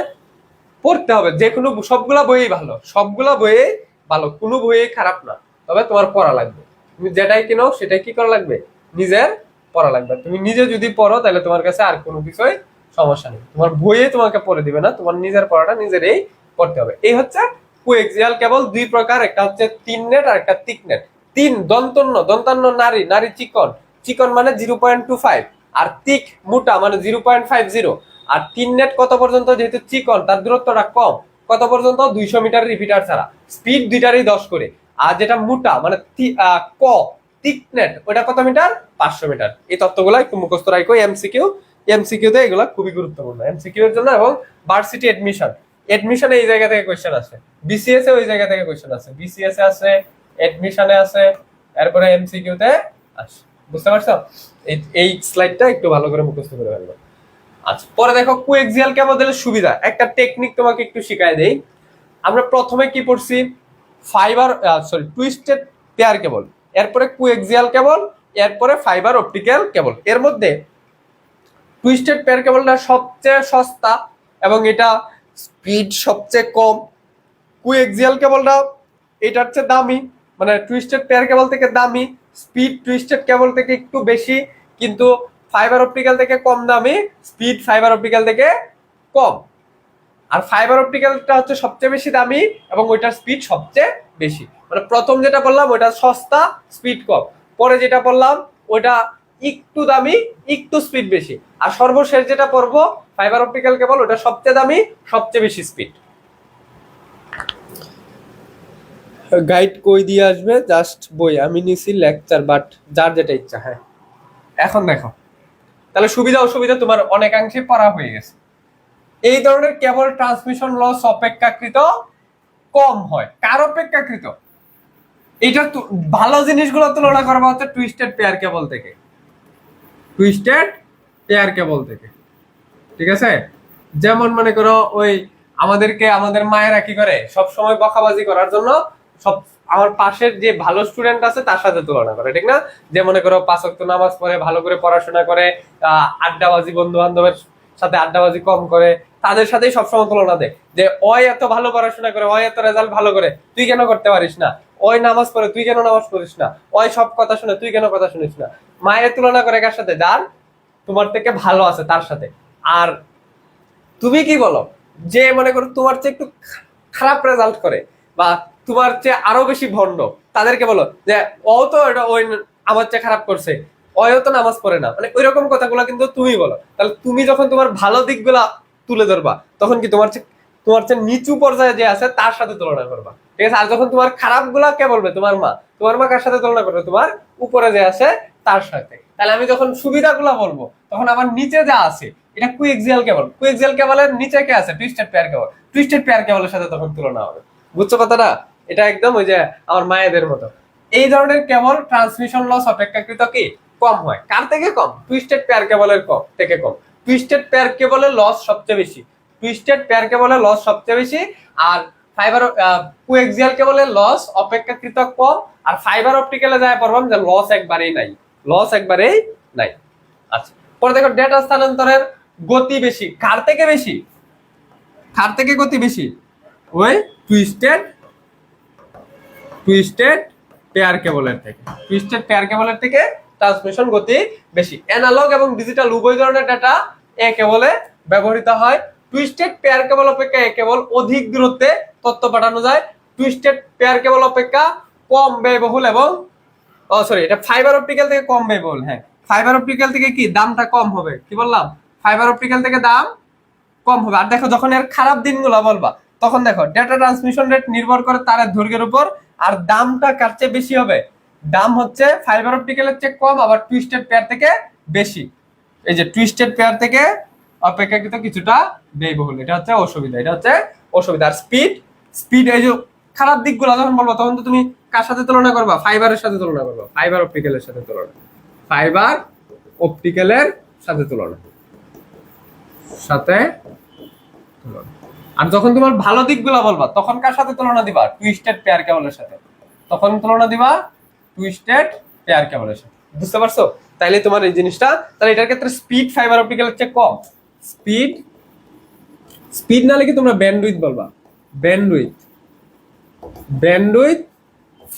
Speaker 1: পড়তে হবে। যে কোনো সবগুলা বইই ভালো, সবগুলা বইয়ে ভালো, কোনো বইয়ে খারাপ না, তবে তোমার পড়া লাগবে। তুমি যেটাই কিনো সেটাই কি করা লাগবে, নিজের পড়া লাগবে। তুমি নিজে যদি পড়ো তাহলে তোমার কাছে আর কোনো কিছুই সমস্যা নেই, তোমার বইয়ে তোমাকে পড়ে দিবে না, তোমার নিজের পড়াটা নিজেরই পড়তে হবে। এই হচ্ছে কোএক্সিয়াল কেবল দুই প্রকার, একটা হচ্ছে 3 নেট আর একটা তিক নেট। 3 দন্তান্ন, দন্তান্ন নারী, নারী চিকন, চিকন মানে 0.25, আর তিক মোটা মানে 0.50। আর 3 নেট কত পর্যন্ত, যেহেতু চিকন তার দূরত্বটা কম, কত পর্যন্ত 200 মিটার রিপিটার ছাড়া, স্পিড দুইটারই 10 করে। আর যেটা মোটা মানে ক তিক নেট, ওটা কত মিটার, 500 মিটার। এই তথ্যগুলো একটু মুখস্থ রাখো, এমসিকিউ, এমসিকিউ তে এগুলো খুবই গুরুত্বপূর্ণ এমসিকিউ এর জন্য। এবং ভার্সিটি এডমিশন, এডমিশনে এই জায়গা থেকে কোশ্চেন আসে, বিসিএস এ ওই জায়গা থেকে কোশ্চেন আসে, বিসিএস এ আছে, এডমিশনে আছে, এরপরে এমসিকিউ তে আসে। বুঝতে পারছো? এই স্লাইডটা একটু ভালো করে মুখস্থ করে ফেলবো। আচ্ছা, পরে দেখো কোএক্সিয়াল কেবলের সুবিধা, একটা টেকনিক তোমাকে একটু শিখাই দেই। আমরা প্রথমে কি পড়ছি, ফাইবার টুইস্টেড পেয়ার কেবল, এরপরে কোএক্সিয়াল কেবল, এরপরে ফাইবার অপটিক্যাল কেবল। এর মধ্যে টুইস্টেড পেয়ার কেবলটা সবচেয়ে সস্তা এবং এটা স্পিড সবচেয়ে কম। কোএক্সিয়াল কেবলটা এটার চেয়ে দামি, মানে টুইস্টেড পেয়ার কেবল থেকে দামি, স্পিড টুইস্টেড কেবল থেকে একটু বেশি, কিন্তু ফাইবার অপটিক্যাল থেকে কম দামি, স্পিড ফাইবার অপটিক্যাল থেকে কম। আর ফাইবার অপটিক্যালটা হচ্ছে সবচেয়ে বেশি দামি এবং ওইটার স্পিড সবচেয়ে বেশি। মানে প্রথম যেটা বললাম ওইটা সস্তা, স্পিড কম, পরে যেটা বললাম ওইটা একটু দামি, একটু স্পিড বেশি, আর সর্বশেষ যেটা পড়বো ফাইবার অপটিক্যাল কেবল, ওটা সবচেয়ে দামি, সবচেয়ে বেশি স্পিড। গাইড কই দিয়ে আসবে, জাস্ট বই আমি নিছি লেকচার, বাট যার যেটা ইচ্ছা। হ্যাঁ, এখন দেখো তাহলে সুবিধা অসুবিধা তোমার অনেকাংশে পড়া হয়ে গেছে। এই ধরনের কেবল ট্রান্সমিশন লস অপেক্ষাকৃত কম হয়। কার অপেক্ষাকৃত? এটা ভালো জিনিসগুলো তুলনা করবা হচ্ছে টুইস্টেড পেয়ার কেবল থেকে, টুইস্টেড পেয়ার কেবল থেকে, ঠিক আছে? যেমন মনে করো ওই আমাদের মায়েরা কি করে, সব সময় বকাবাজি করার জন্য সব আমার পাশের যে ভালো স্টুডেন্ট আছে তার সাথে তুলনা করে, ঠিক না? যে মনে করো 5 ওয়াক্ত নামাজ পড়ে, ভালো করে পড়াশোনা করে, আড্ডাবাজি, বন্ধু বান্ধবের সাথে আড্ডাবাজি কম করে, তাদের সাথেই সবসময় তুলনা দেয় যে ওই এত ভালো পড়াশোনা করে, ওই এত রেজাল্ট ভালো করে, তুই কেন করতে পারিস না? ওই নামাজ পড়ে, তুই কেন নামাজ পড়িস না? ওই সব কথা শুনে, তুই কেন কথা শুনিস না? মায়ের তুলনা করে কার সাথে? যার তোমার থেকে ভালো আছে তার সাথে। আর তুমি কি বলো, যে মনে করো তোমার চেয়ে একটু খারাপ রেজাল্ট করে বা তোমার চেয়ে আরো বেশি ভণ্ড, তাদেরকে বলো যে ও তো এটা ওই আমার চেয়ে খারাপ করছে, ওও তো নামাজ পড়ে না, মানে ওই রকম কথাগুলো কিন্তু তুমি বলো। তাহলে তুমি যখন তোমার ভালো দিকগুলা তুলে ধরবা, তখন কি তোমার চেয়ে নিচু পর্যায়ে যে আছে তার সাথে তুলনা করবা, ঠিক আছে? আর যখন তোমার খারাপ গুলা কে বলবে, তোমার মা কার সাথে তুলনা করবে? তোমার উপরে যে আছে তার সাথে। তাহলে আমি যখন সুবিধাগুলা বলবো, তখন আমার নিচে যা আছে এটা কোএক্সিয়াল কেবল, কোএক্সিয়াল কেবলের নিচে কে আছে? টুইস্টেড পেয়ার কেবল, টুইস্টেড পেয়ার কেবলের সাথে তখন তুলনা হবে। বুঝছো কথাটা? এটা একদম ওই যে আমার মায়েদের মতো। এই ধরনের কেবল ট্রান্সমিশন লস অপেক্ষাকৃত কি কম হয়। কার থেকে কম? টুইস্টেড পেয়ার কেবলের থেকে কম। টুইস্টেড পেয়ার কেবলের লস সবচেয়ে বেশি, টুইস্টেড পেয়ার কেবলের লস সবচেয়ে বেশি। আর ফাইবার কোএক্সিয়াল কেবলের লস অপেক্ষাকৃত কম। আর ফাইবার অপটিক্যালে যায় পড়লাম যে লস একবারেই নাই, লস একবারেই নাই। আচ্ছা, পরে দেখো ডেটা স্থানান্তরের গতি বেশি। কার থেকে বেশি? কার থেকে গতি বেশি? ওই টুইস্টেড পেয়ার কেবলের থেকে, টুইস্টেড পেয়ার কেবলের থেকে ট্রান্সমিশন গতি বেশি। অ্যানালগ এবং ডিজিটাল উভয় ধরনের ডাটা এ কেবলে ব্যবহৃত হয়। টুইস্টেড পেয়ার কেবল অপেক্ষা এ কেবল অধিক দূরত্বে তথ্য পাঠানো যায়। টুইস্টেড পেয়ার কেবল অপেক্ষা কম ব্যয়বহুল এবং এটা ফাইবার অপটিক্যাল থেকে কম ব্যয়বহুল। হ্যাঁ, ফাইবার অপটিক্যাল থেকে কি দামটা কম হবে, কি বললাম? ফাইবার অপটিক্যাল থেকে দাম কম হবে। আর দেখো যখন এর খারাপ দিনগুলো বলবা, তখন দেখো ডেটা ট্রান্সমিশন রেট নির্ভর করে তারের দৈর্ঘ্যের উপর, আর দামটা কার চেয়ে বেশি হবে? দাম হচ্ছে ফাইবার অপটিক্যালের চেয়ে কম, আবার টুইস্টেড পেয়ার থেকে বেশি। এই যে টুইস্টেড পেয়ার থেকে অপেক্ষাকৃত কিছুটা ব্যয়বহুল, এটা হচ্ছে অসুবিধা, এটা হচ্ছে অসুবিধা। আর স্পিড এই যে খারাপ দিকগুলো যখন বলবো, তখন তো তুমি কার সাথে তুলনা করবা? ফাইবারের সাথে তুলনা করবা, ফাইবার অপটিক্যালের সাথে তুলনা, ফাইবার অপটিক্যালের সাথে তুলনা। আর যখন তোমার ভালো দিকগুলো বলবা, তখন কার সাথে তুলনা দিবা? টুইস্টেড পেয়ার কেবলের সাথে, তখন তুলনা দিবা টুইস্টেড পেয়ার কেবলের সাথে। বুঝতে পারছো? তাইলে তোমার এই জিনিসটা, তাহলে এটার ক্ষেত্রে স্পিড ফাইবার অপটিক্যালের চেয়ে কম। স্পিড স্পিড না লিখে তোমরা ব্যান্ডউইথ বলবা। ব্যান্ডউইথ ব্যান্ডউইথ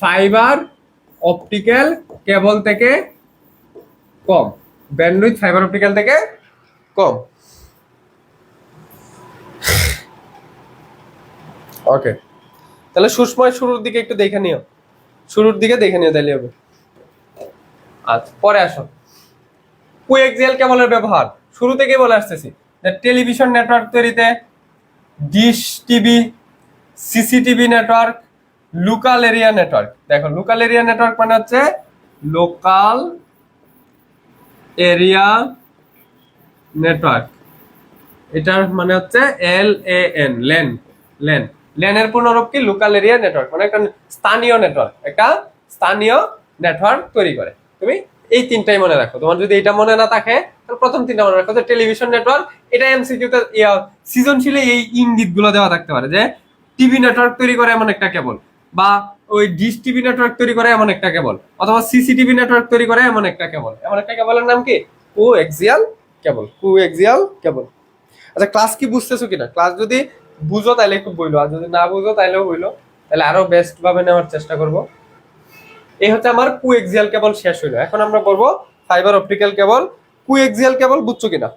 Speaker 1: ফাইবার অপটিক্যাল কেবল থেকে কম। ব্যান্ডউইথ ফাইবার অপটিক্যাল থেকে কম। ওকে, তাহলে সুষময় শুরুর দিকে একটু দেখে নিও, শুরুর দিকে দেখে নিও তাইলে হবে। আচ্ছা, পরে আসো কোএক্সিয়াল কেবলের ব্যবহার। শুরু থেকেই বলে আসতেছি যে টেলিভিশন নেটওয়ার্ক তৈরিতে dish TV, CCTV network, local area network. দেখো লোকাল এরিয়া নেটওয়ার্ক মানে হচ্ছে লোকাল এরিয়া নেটওয়ার্ক, এটার মানে হচ্ছে LAN, ল্যান। ল্যান ল্যানের পূর্ণরূপ কি? লোকাল এরিয়া নেটওয়ার্ক, মানে একটা স্থানীয় নেটওয়ার্ক, একটা স্থানীয় নেটওয়ার্ক তৈরি করে। তুমি এই তিনটাই মনে রাখো। তোমার যদি এটা মনে না থাকে তাহলে প্রথম তিনটা মনে রাখো যে টেলিভিশন নেটওয়ার্ক। এটা এমসিকিউতে সৃজনশীলে এই ইঙ্গিত গুলো দেওয়া থাকতে পারে যে টিভি নেটওয়ার্ক তৈরি করে এমন একটা কেবল, বা ওই ডিশ টিভি নেটওয়ার্ক তৈরি করে এমন একটা কেবল, অথবা সিসিটিভি নেটওয়ার্ক তৈরি করে এমন একটা কেবল। এমন একটা কেবলের নাম কি? Coaxial cable. Coaxial cable. আচ্ছা, ক্লাস কি বুঝতেছো কিনা? ক্লাস যদি বুঝো তাহলে একটু বইলো, আর যদি না বুঝো তাহলেও বইলো, তাহলে আরো বেস্ট ভাবে নেওয়ার চেষ্টা করব। এই হচ্ছে আমার কোএক্সিয়াল কেবল শেষ হইলো। এখন আমরা বলবো ফাইবার অপটিক্যাল কেবল। কোএক্সিয়াল কেবল বুঝছো কিনা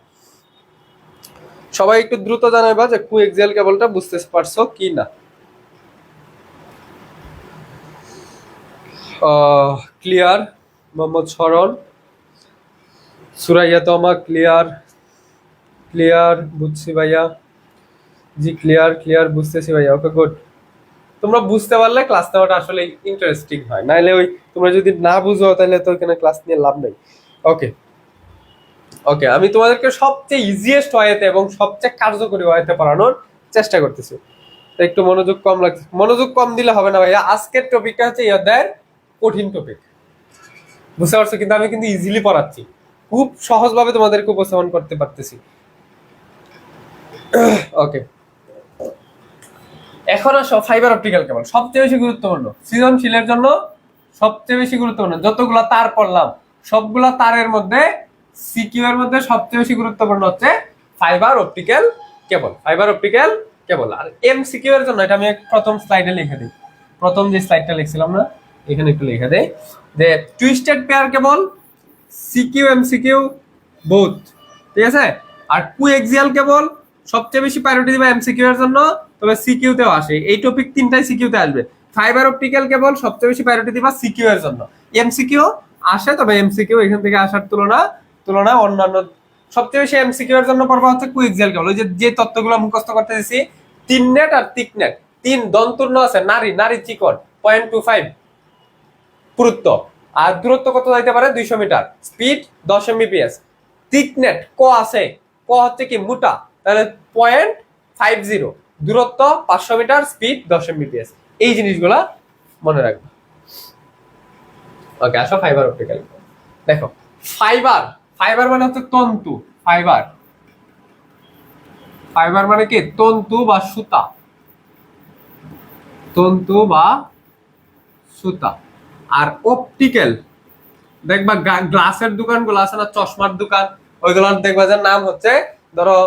Speaker 1: সবাই একটু দ্রুত জানাইবা যে কোএক্সিয়াল কেবলটা বুঝতে পারছো কি না। ক্লিয়ার মোহাম্মদ শরণ, সুরাইয়া তমা ক্লিয়ার। ক্লিয়ার বুঝছি ভাইয়া, জি ক্লিয়ার ক্লিয়ার বুঝতেছি ভাইয়া। Okay good. তোমরা বুঝতে পারলে ক্লাস নেওয়াটা আসলে ইন্টারেস্টিং হয়, নাইলে ওই তোমরা যদি না বুঝো তাহলে তো এখানে ক্লাস নিয়ে লাভ নেই। ওকে ওকে, আমি তোমাদেরকে সবচেয়ে ইজিয়েস্ট ওয়েতে এবং সবচেয়ে কার্যকরী ওয়েতে পড়ানোর চেষ্টা করতেছি। তো একটু মনোযোগ কম লাগছে, মনোযোগ কম দিলে হবে না ভাইয়া। আজকের টপিকটা হচ্ছে এই অধ্যায়ের কঠিন টপিক, বুঝতে পারছো? কিন্তু আমি কিন্তু ইজিলি পড়াচ্ছি, খুব সহজভাবে তোমাদেরকে উপস্থাপন করতে পারতেছি। ওকে, এখন আসো ফাইবার অপটিক্যাল কেবল। সবচেয়ে বেশি গুরুত্বপূর্ণ সৃজনশীলের জন্য, সবচেয়ে বেশি গুরুত্বপূর্ণ যতগুলা তার পড়লাম সবগুলা তারের মধ্যে সিকিউ এর মধ্যে সবচেয়ে বেশি গুরুত্বপূর্ণ হচ্ছে fibre optical cable. Fibre optical cable. আর এমসিকিউ এর জন্য এটা আমি প্রথম স্লাইডে লিখে দিই, প্রথম যে স্লাইডটা লিখছিলাম না এখানে একটু লিখে দেই যে টুইস্টেড পেয়ার কেবল, সিকিউ এমসিকিউ বোথ, ঠিক আছে। আর কোএক্সিয়াল কেবল সবচেয়ে বেশি প্রায়োরিটি দিবে এমসিকিউ এর জন্য, তবে সিকিউ তেও আসে। এই টপিক তিনটাই সিকিউ তে আসবে। ফাইবার অপটিক্যাল কেবল সবচেয়ে বেশি প্রায়োরিটি দিবা সিকিউ এর জন্য। এমসিকিউ আসে, তবে এমসিকিউ এখান থেকে আসার তুলনা অন্যান্য সবচেয়ে বেশি এমসিকিউ এর জন্য পড়বা হচ্ছে কোএক্সিয়াল কেবল। ওই যে তত্ত্বগুলো মুখস্থ করতে দিছি, তিন নেট আর তিক নেট, তিন দন্তূর্ণ আছে, নারী নারী চিকন 0.25 পুরুত্ব, আর দূরত্ব কত যাইতে পারে? 200 মিটার, স্পিড 10 Mbps। থিকনেট ক আছে, ক হচ্ছে কি মোটা, তাহলে 0.50, দূরত্ব 500 মিটার, স্পিড 10 Mbps। এই জিনিসগুলা মনে রাখবে। ওকে, আসো ফাইবার অপটিক্যাল। দেখো ফাইবার, ফাইবার মানে হচ্ছে তন্তু। ফাইবার, ফাইবার মানে কি? তন্তু বা সুতা, তন্তু বা সুতা। আর অপটিক্যাল দেখবা গ্লাসের দোকানগুলো আছে না, চশমার দোকান, ওইগুলোর দেখবা যে নাম হচ্ছে ধরো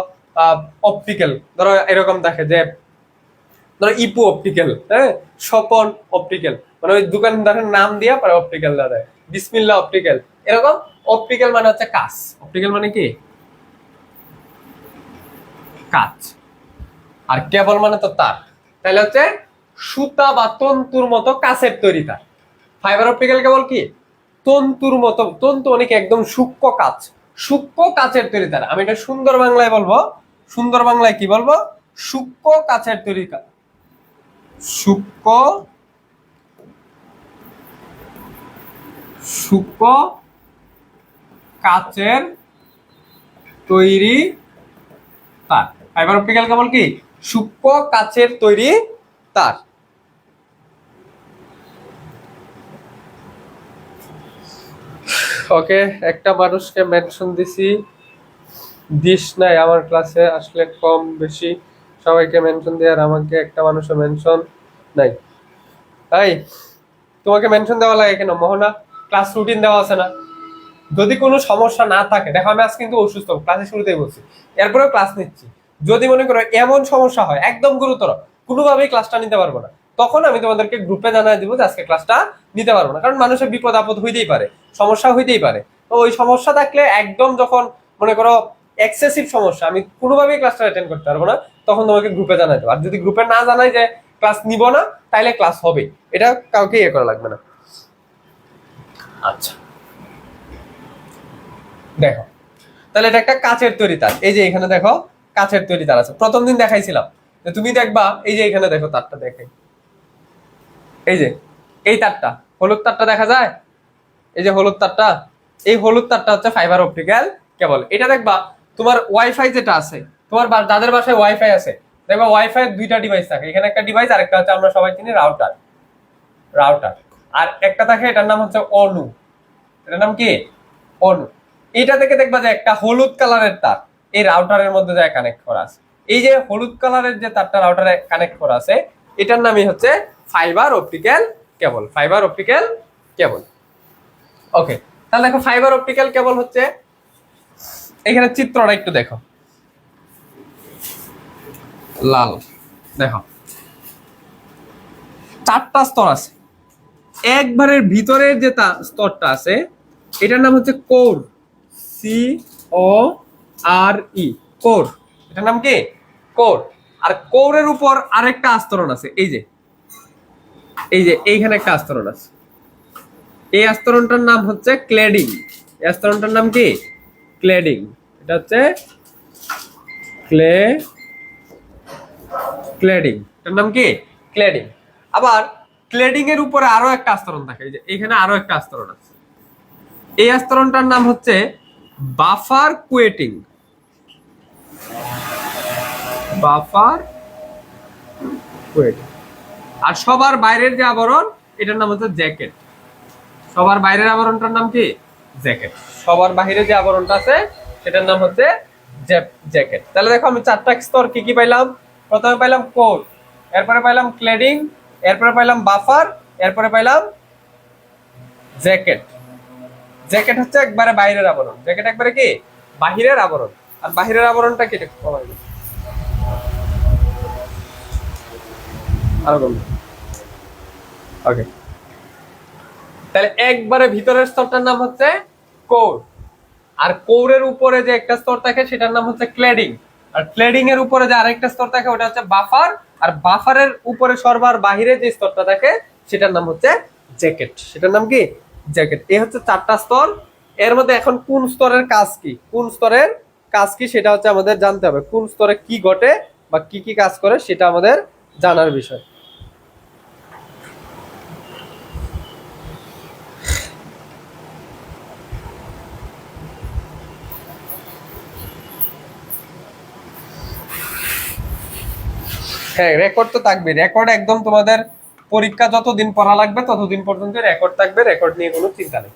Speaker 1: অপটিক্যাল। ধরো এরকম দেখে যে ধরো ইপু অপটিক্যাল, হ্যাঁ, স্বপন অপটিক্যাল, মানে ওই দোকানদারের নাম দিয়া পরে অপটিক্যাল দেয়, বিসমিল্লাহ অপটিক্যাল। এরকম অপটিক্যাল মানে হচ্ছে কাঁচ। অপটিক্যাল মানে কি? কাঁচ। আর কেবল মানে তো তার, তাহলে হচ্ছে সুতা বা তন্তুর মতো কাঁচের তৈরি তার। ফাইবার অপটিক্যাল কেবল কি? তন্তুর মতো, তন্তু অনেক একদম সূক্ষ্ম কাঁচ, সূক্ষ্ম কাঁচের তৈরি তার। আমি এটা সুন্দর বাংলায় বলবো, সুন্দর বাংলায় কি বলবো? সূক্ষ্ম কাঁচের তৈরি, সূক্ষ্ম সূক্ষ্ম কাঁচের তৈরি তার। ফাইবার অপটিক্যাল কেবল কি? সূক্ষ্ম কাঁচের তৈরি তার। ওকে, একটা মানুষকে মেনশন দিছি, দিস নাই আমার ক্লাসে আসলে কম বেশি সবাইকে মেনশন দিয়ে, আর আমাকে একটা মানুষও মেনশন নাই। তাই তোমাকে মেনশন দেওয়া লাগে কেন মোহনা? ক্লাস রুটিন দেওয়া আছে না? যদি কোনো সমস্যা না থাকে, দেখো আমি আজ কিন্তু অসুস্থ, ক্লাসের শুরুতেই বলছি, এরপরেও ক্লাস নিচ্ছি, যদি মনে করো এমন সমস্যা হয় একদম গুরুতর, কোনোভাবেই ক্লাসটা নিতে পারবো না, তখন আমি তোমাদেরকে গ্রুপে জানাই দিব যে আজকে ক্লাসটা নিতে পারবো না, কারণ মানুষের বিপদ আপদ হইতেই পারে, সমস্যা হইতেই পারে। তো ওই সমস্যা থাকলে একদম যখন মনে করো এক্সেসিভ সমস্যা, আমি কোনোভাবেই ক্লাসটা অ্যাটেন্ড করতে পারবো না, তখন তোমাকে গ্রুপে জানাই দেবো। আর যদি গ্রুপে না জানাই যে ক্লাস নিব না, তাইলে ক্লাস হবে, এটা কাউকে ইয়ে করা লাগবে না। আচ্ছা দেখো, তাহলে এটা একটা কাচের তৈরি তার, এই যে এখানে দেখো কাচের তৈরি তার আছে, প্রথম দিন দেখাইছিলাম, তুমি দেখবা এই যে এখানে দেখো তারটা দেখে, এই যে এই তারটা, হলুদ তারটা দেখা যায়, এই যে হলুদ তারটা, এই হলুদ তারটা হচ্ছে ফাইবার অপটিক্যাল কেবল। এটা দেখবা তোমার ওয়াইফাই যেটা আছে, তোমার যাদের বাসায় ওয়াইফাই আছে, দেখবা ওয়াইফাই দুইটা ডিভাইস থাকে, এখানে একটা ডিভাইস আর একটা হচ্ছে আমরা সবাই চিনি রাউটার, রাউটার, আর একটা থাকে এটার নাম হচ্ছে অনু, এটার নাম কি অনু। এটা থেকে দেখবা যে একটা হলুদ কালারের তার এই রাউটারের মধ্যে যায় কানেক্ট করা আছে, এই যে হলুদ কালারের যে তারটা রাউটারে কানেক্ট করা আছে, এটার নামই হচ্ছে fibre optical cable, fibre optical cable. Okay, তাহলে দেখো ফাইবার অপটিক্যাল কেবল হচ্ছে, এখানে চিত্রটা একটু দেখো, লাল, দেখো চারটা স্তর আছে, একবারের ভিতরের যে স্তরটা আছে এটার নাম হচ্ছে কোর, CORE, কোর, এটার নাম কি কোর। আর কোরের উপর আরেকটা আস্তরণ আছে, এই যে এই যে এইখানে একটা আস্তরণ আছে, এই আস্তরণটার নাম হচ্ছে ক্লেডিং, এই আস্তরণটার নাম কি ক্লেডিং, এটা হচ্ছে ক্লেডিং, এটার নাম কি ক্লেডিং। আবার ক্লেডিং এর উপরে আরো একটা আস্তরণ থাকে, এই যে এখানে আরো একটা আস্তরণ আছে, এই আস্তরণটার নাম হচ্ছে বাফার কুয়েটিং, বাফার কুয়েটিং। আর সবার বাইরের যে আবরণ এটার নাম হচ্ছে জ্যাকেট, সবার বাইরের আবরণটার নাম কি জ্যাকেট, সবার বাইরে যে আবরণটা আছে সেটার নাম হচ্ছে জ্যাকেট। তাহলে দেখো আমি চারটা স্তর কি কি পাইলাম, প্রথমে পাইলাম কোর, এরপরে পাইলাম ক্লেডিং, এরপরে পাইলাম বাফার, এরপরে পাইলাম জ্যাকেট। জ্যাকেট হচ্ছে একবারে বাইরের আবরণ, জ্যাকেট একবারে কি বাহিরের আবরণ। আর বাহিরের আবরণটা কি ওকে, তাহলে একবারে ভিতরের স্তরটার নাম হচ্ছে কোর, আর কোরের উপরে যে একটা স্তর থাকে সেটার নাম হচ্ছে ক্লেডিং, আর ক্লেডিং এর উপরে যে আরেকটা স্তর থাকে ওটা হচ্ছে বাফার, আর বাফারের উপরে সর্বার বাহিরে যে স্তরটা থাকে সেটার নাম হচ্ছে জ্যাকেট, সেটার নাম কি জ্যাকেট। এই হচ্ছে চারটা স্তর। এর মধ্যে এখন কোন স্তরের কাজ কি, কোন স্তরের কাজ কি সেটা হচ্ছে আমাদের জানতে হবে, কোন স্তরে কি ঘটে বা কি কি কাজ করে সেটা আমাদের জানার বিষয়। হ্যাঁ, রেকর্ড তো থাকবে, রেকর্ড একদম তোমাদের পরীক্ষা যতদিন পড়া লাগবে ততদিন পর্যন্ত রেকর্ড থাকবে, রেকর্ড নিয়ে কোনো চিন্তা নেই।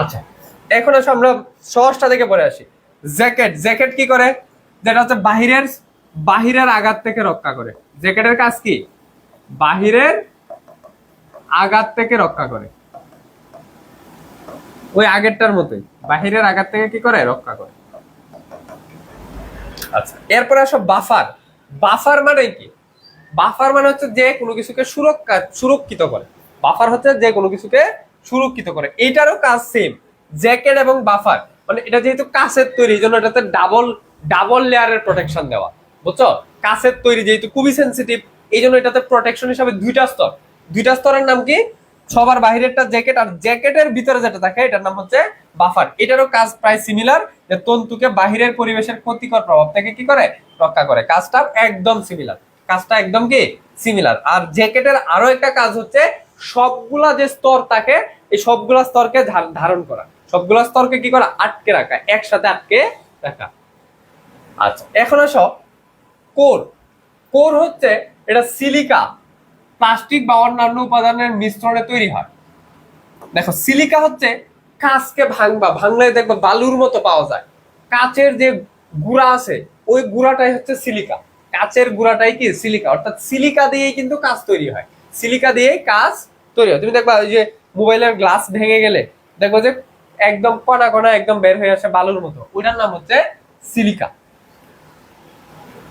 Speaker 1: আচ্ছা, এখন আসলে আমরা সহজটা থেকে পড়ে আসি। জ্যাকেট, জ্যাকেট কি করে, যেটা হচ্ছে বাহিরের আঘাত থেকে রক্ষা করে, জ্যাকেটের কাজ কি বাহিরের আঘাত থেকে রক্ষা করে, ওই আগেরটার মতোই বাহিরের আঘাত থেকে কি করে রক্ষা করে। আচ্ছা, এরপরে আসো বাফার। বাফার মানে কি, বাফার মানে হচ্ছে যে কোনো কিছুকে সুরক্ষিত করে, বাফার হচ্ছে যে কোনো কিছুকে সুরক্ষিত করে, এইটারও কাজ সেম, জ্যাকেট এবং বাফার মানে এটা যেহেতু কাঁচের তৈরি এই জন্য এটাতে ডাবল লেয়ারের প্রোটেকশন দেওয়া, বুঝছো, কাঁচের তৈরি যেহেতু খুবই সেন্সিটিভ এই জন্য এটাতে প্রোটেকশন হিসাবে দুইটা স্তরের নাম কি, সবার বাহিরেরটা জ্যাকেট, আর জ্যাকেটের ভিতরে যেটা থাকে এটার নাম হচ্ছে বাফার। এটারও কাজ প্রায় সিমিলার, যে তন্তুকে বাহিরের পরিবেশের ক্ষতিকর প্রভাব থেকে কি করে রক্ষা করে, কাজটা একদম সিমিলার, কাজটা একদম কি সিমিলার। আর জ্যাকেটের আরো একটা কাজ হচ্ছে সবগুলা যে স্তর থাকে এই সবগুলা স্তরকে ধারণ করা, সবগুলা স্তরকে কি করা আটকে রাখা, একসাথে আটকে রাখা। আচ্ছা, এখন আসো কোর। কোর হচ্ছে এটা সিলিকা, প্লাস্টিক বা অন্যান্য উপাদানের মিশ্রণে তৈরি হয়। দেখো সিলিকা হচ্ছে কাঁচকে ভাঙলে দেখবো বালুর মতো পাওয়া যায়, কাঁচের যে গুঁড়া আছে ওই গুঁড়াটাই হচ্ছে সিলিকা, কাঁচের গুঁড়াটাই কি সিলিকা, অর্থাৎ সিলিকা দিয়েই কিন্তু কাঁচ তৈরি হয়, সিলিকা দিয়েই কাঁচ তৈরি হয়। তুমি দেখবা ওই যে মোবাইলের গ্লাস ভেঙে গেলে দেখবো যে একদম কণা কণা একদম বের হয়ে আসে বালুর মতো, ওইটার নাম হচ্ছে সিলিকা।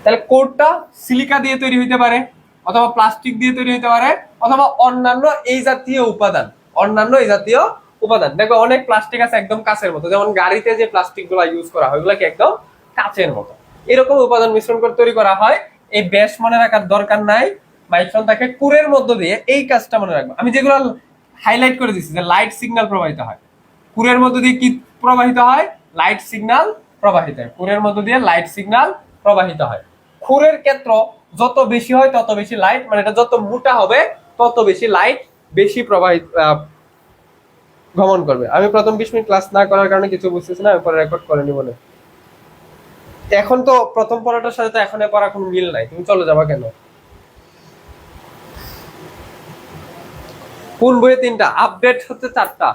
Speaker 1: তাহলে কোরটা সিলিকা দিয়ে তৈরি হইতে পারে, অথবা প্লাস্টিক দিয়ে তৈরি হইতে পারে, অথবা অন্যান্য এই জাতীয় উপাদান, অন্যান্য এই জাতীয় উপাদান। দেখো অনেক প্লাস্টিক আছে একদম কাচের মতো, যেমন গাড়িতে যে প্লাস্টিক গুলা ইউজ করা হয় ওগুলা কি একদম কাচের মতো। এরকম উপাদান মিশ্রণ করে তৈরি করা হয়। এই ব্যাস মনে রাখার দরকার নাই, মাইক্রন তাকে কুরের মধ্য দিয়ে এই কাজটা মনে রাখবো। আমি যেগুলো হাইলাইট করে দিচ্ছি যে লাইট সিগন্যাল প্রবাহিত হয়, কুরের মধ্য দিয়ে কি প্রবাহিত হয়? লাইট সিগন্যাল প্রবাহিত হয়। কুরের মধ্য দিয়ে লাইট সিগন্যাল প্রবাহিত হয়। খুরের ক্ষেত্র যত বেশি হয় তত বেশি লাইট, মানে এটা যত মোটা হবে তত বেশি লাইট বেশি প্রবাহিত ভ্রমণ করবে। আমি প্রথম 20 মিনিট ক্লাস না করার কারণে কিছু বুঝতেছি না, আমি পরে রেকর্ড করে নিব না। এখন তো প্রথম পড়াটার সাথে তো এখন পড়া কোনো মিল নাই, তুমি চলে যাবা কেন? কোন বইয়ে 3টা, আপডেট হচ্ছে 4টা।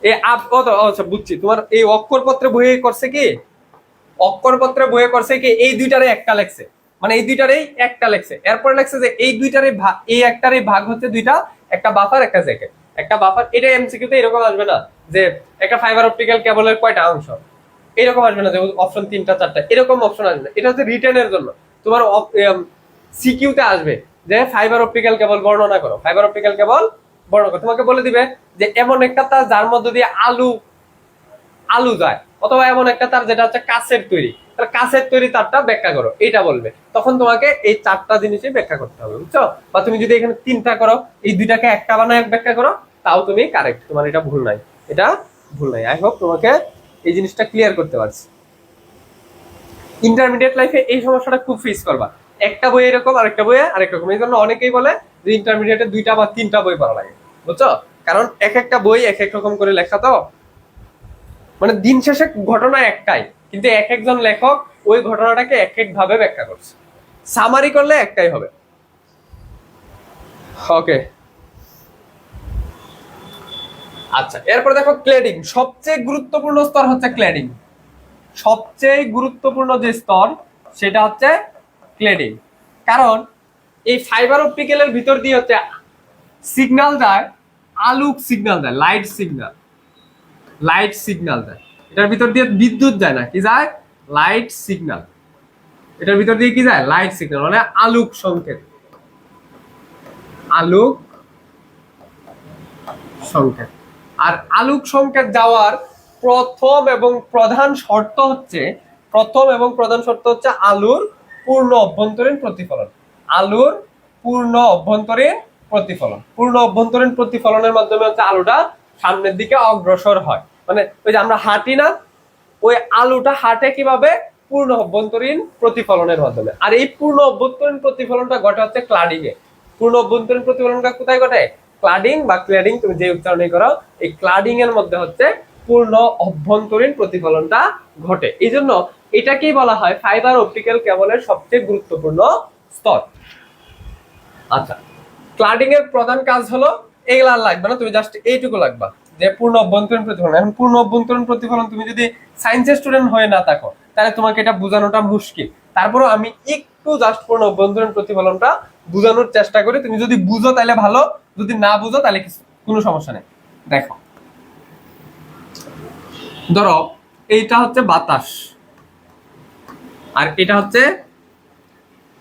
Speaker 1: এই আচ্ছা বুঝছি, তোমার এই অক্ষরপত্রে বইয়ে করছে কি, অক্ষরপত্রে বইয়ে করছে কি এই দুইটারে একটা লেখছে, মানে এই দুইটারেই একটা লেখছে। এরপরে লেখছে যে এই দুইটারে ভাগ, এই একটারে ভাগ হচ্ছে দুইটা, একটা বাফার একটা জ্যাকেট। একটা বাফার, এটা এমসিকিউ তে এরকম আসবে না যে একটা ফাইবার অপটিক্যাল কেবলের কয়টা অংশ, এরকম আসবে না যে অপশন 3টা 4টা, এরকম অপশন আসবে না। এটা হচ্ছে রিটেনের জন্য। তোমার সিকিউ তে আসবে যে ফাইবার অপটিক্যাল কেবল বর্ণনা করো, ফাইবার অপটিক্যাল কেবল বর্ণনা করো। তোমাকে বলে দিবে যে এমন একটা তার যার মধ্যে দিয়ে আলু যায়, অথবা এমন একটা তার যেটা হচ্ছে কাচের তৈরি, তার কাচের তৈরি তারটা ব্যাখ্যা করো, এটা বলবে। তখন তোমাকে এই 4টা জিনিসই ব্যাখ্যা করতে হবে, বুঝছো? বা তুমি যদি এখানে 3টা করো, এই দুইটাকে একটা বানায় ব্যাখ্যা করো, তাও তুমি কারেক্ট, তোমার এটা ভুল নাই, এটা ভুল নাই। আই হোপ তোমাকে এই জিনিসটা ক্লিয়ার করতে পারছি। ইন্টারমিডিয়েট লাইফে এই সমস্যাটা খুব ফেস করবা, একটা বই এরকম আরেকটা বই আরেক রকম। এই জন্য অনেকেই বলে যে ইন্টারমিডিয়েটে 2টা বা 3টা বই পড়া লাগে, বুঝছো? কারণ এক একটা বই এক এক রকম করে লেখা, তো মানে দিন শেষে ঘটনা একটাই, কিন্তু এক একজন লেখক ওই ঘটনাটাকে এক এক ভাবে ব্যাখ্যা করছে। সামারি করলে একটাই হবে। ওকে, আচ্ছা এরপর দেখো ক্লেডিং। সবচেয়ে গুরুত্বপূর্ণ স্তর হচ্ছে ক্লেডিং। সবচেয়ে গুরুত্বপূর্ণ যে স্তর সেটা হচ্ছে ক্লেডিং। কারণ এই ফাইবার অপটিক্যালের ভিতর দিয়ে হচ্ছে সিগন্যাল যায়, আলোক সিগন্যাল দেয়, লাইট সিগন্যাল, লাইট সিগন্যাল দেয়। এটার ভিতর দিয়ে বিদ্যুৎ যায় না, কি যায়? Light signal. এটার ভিতর দিয়ে কি যায়? লাইট সিগন্যাল, মানে আলোক সংকেত, আলোক সংকেত। আর আলোক সংকেত যাওয়ার প্রথম এবং প্রধান শর্ত হচ্ছে, আলোর পূর্ণ অভ্যন্তরীণ প্রতিফলন। আলোর পূর্ণ অভ্যন্তরীণ প্রতিফলন, পূর্ণ অভ্যন্তরীণ প্রতিফলনের মাধ্যমে হচ্ছে আলোটা সামনের দিকে অগ্রসর হয়। মানে ওই যে আমরা হাঁটি না, ওই আলোটা হাঁটে কিভাবে? পূর্ণ অভ্যন্তরীণ প্রতিফলনের মাধ্যমে। আর এই পূর্ণ অভ্যন্তরীণ প্রতিফলনটা ঘটে হচ্ছে ক্লাডিং এ। পূর্ণ অভ্যন্তরীণ প্রতিফলনটা কোথায় ঘটে? ক্লাডিং বা ক্ল্যাডিং, তুমি যে উচ্চারণই করো, এই ক্লাডিং এর মধ্যে হচ্ছে পূর্ণ অভ্যন্তরীণ প্রতিফলনটা ঘটে। এই জন্য এটাকেই বলা হয় ফাইবার অপটিক্যাল কেবলের সবচেয়ে গুরুত্বপূর্ণ স্তর। আচ্ছা, ক্লাডিং এর প্রধান কাজ হলো, এগুলা লাগবে না, তুমি জাস্ট এইটুকু লাগবা যে পূর্ণ অভ্যন্তরীণ প্রতিফলন। এখন পূর্ণ অভ্যন্তরীণ প্রতিফলন তুমি যদি সায়েন্সের স্টুডেন্ট হয়ে না থাকো তাহলে তোমাকে এটা বোঝানোটা মুশকিল। তারপরেও আমি একটু জাস্ট পূর্ণ অভ্যন্তরীণ প্রতিফলনটা বোঝানোর চেষ্টা করি। তুমি যদি বুঝো তাহলে ভালো, যদি না বুঝো তাহলে কোনো সমস্যা নেই। দেখো, ধরো এইটা হচ্ছে বাতাস আর এটা হচ্ছে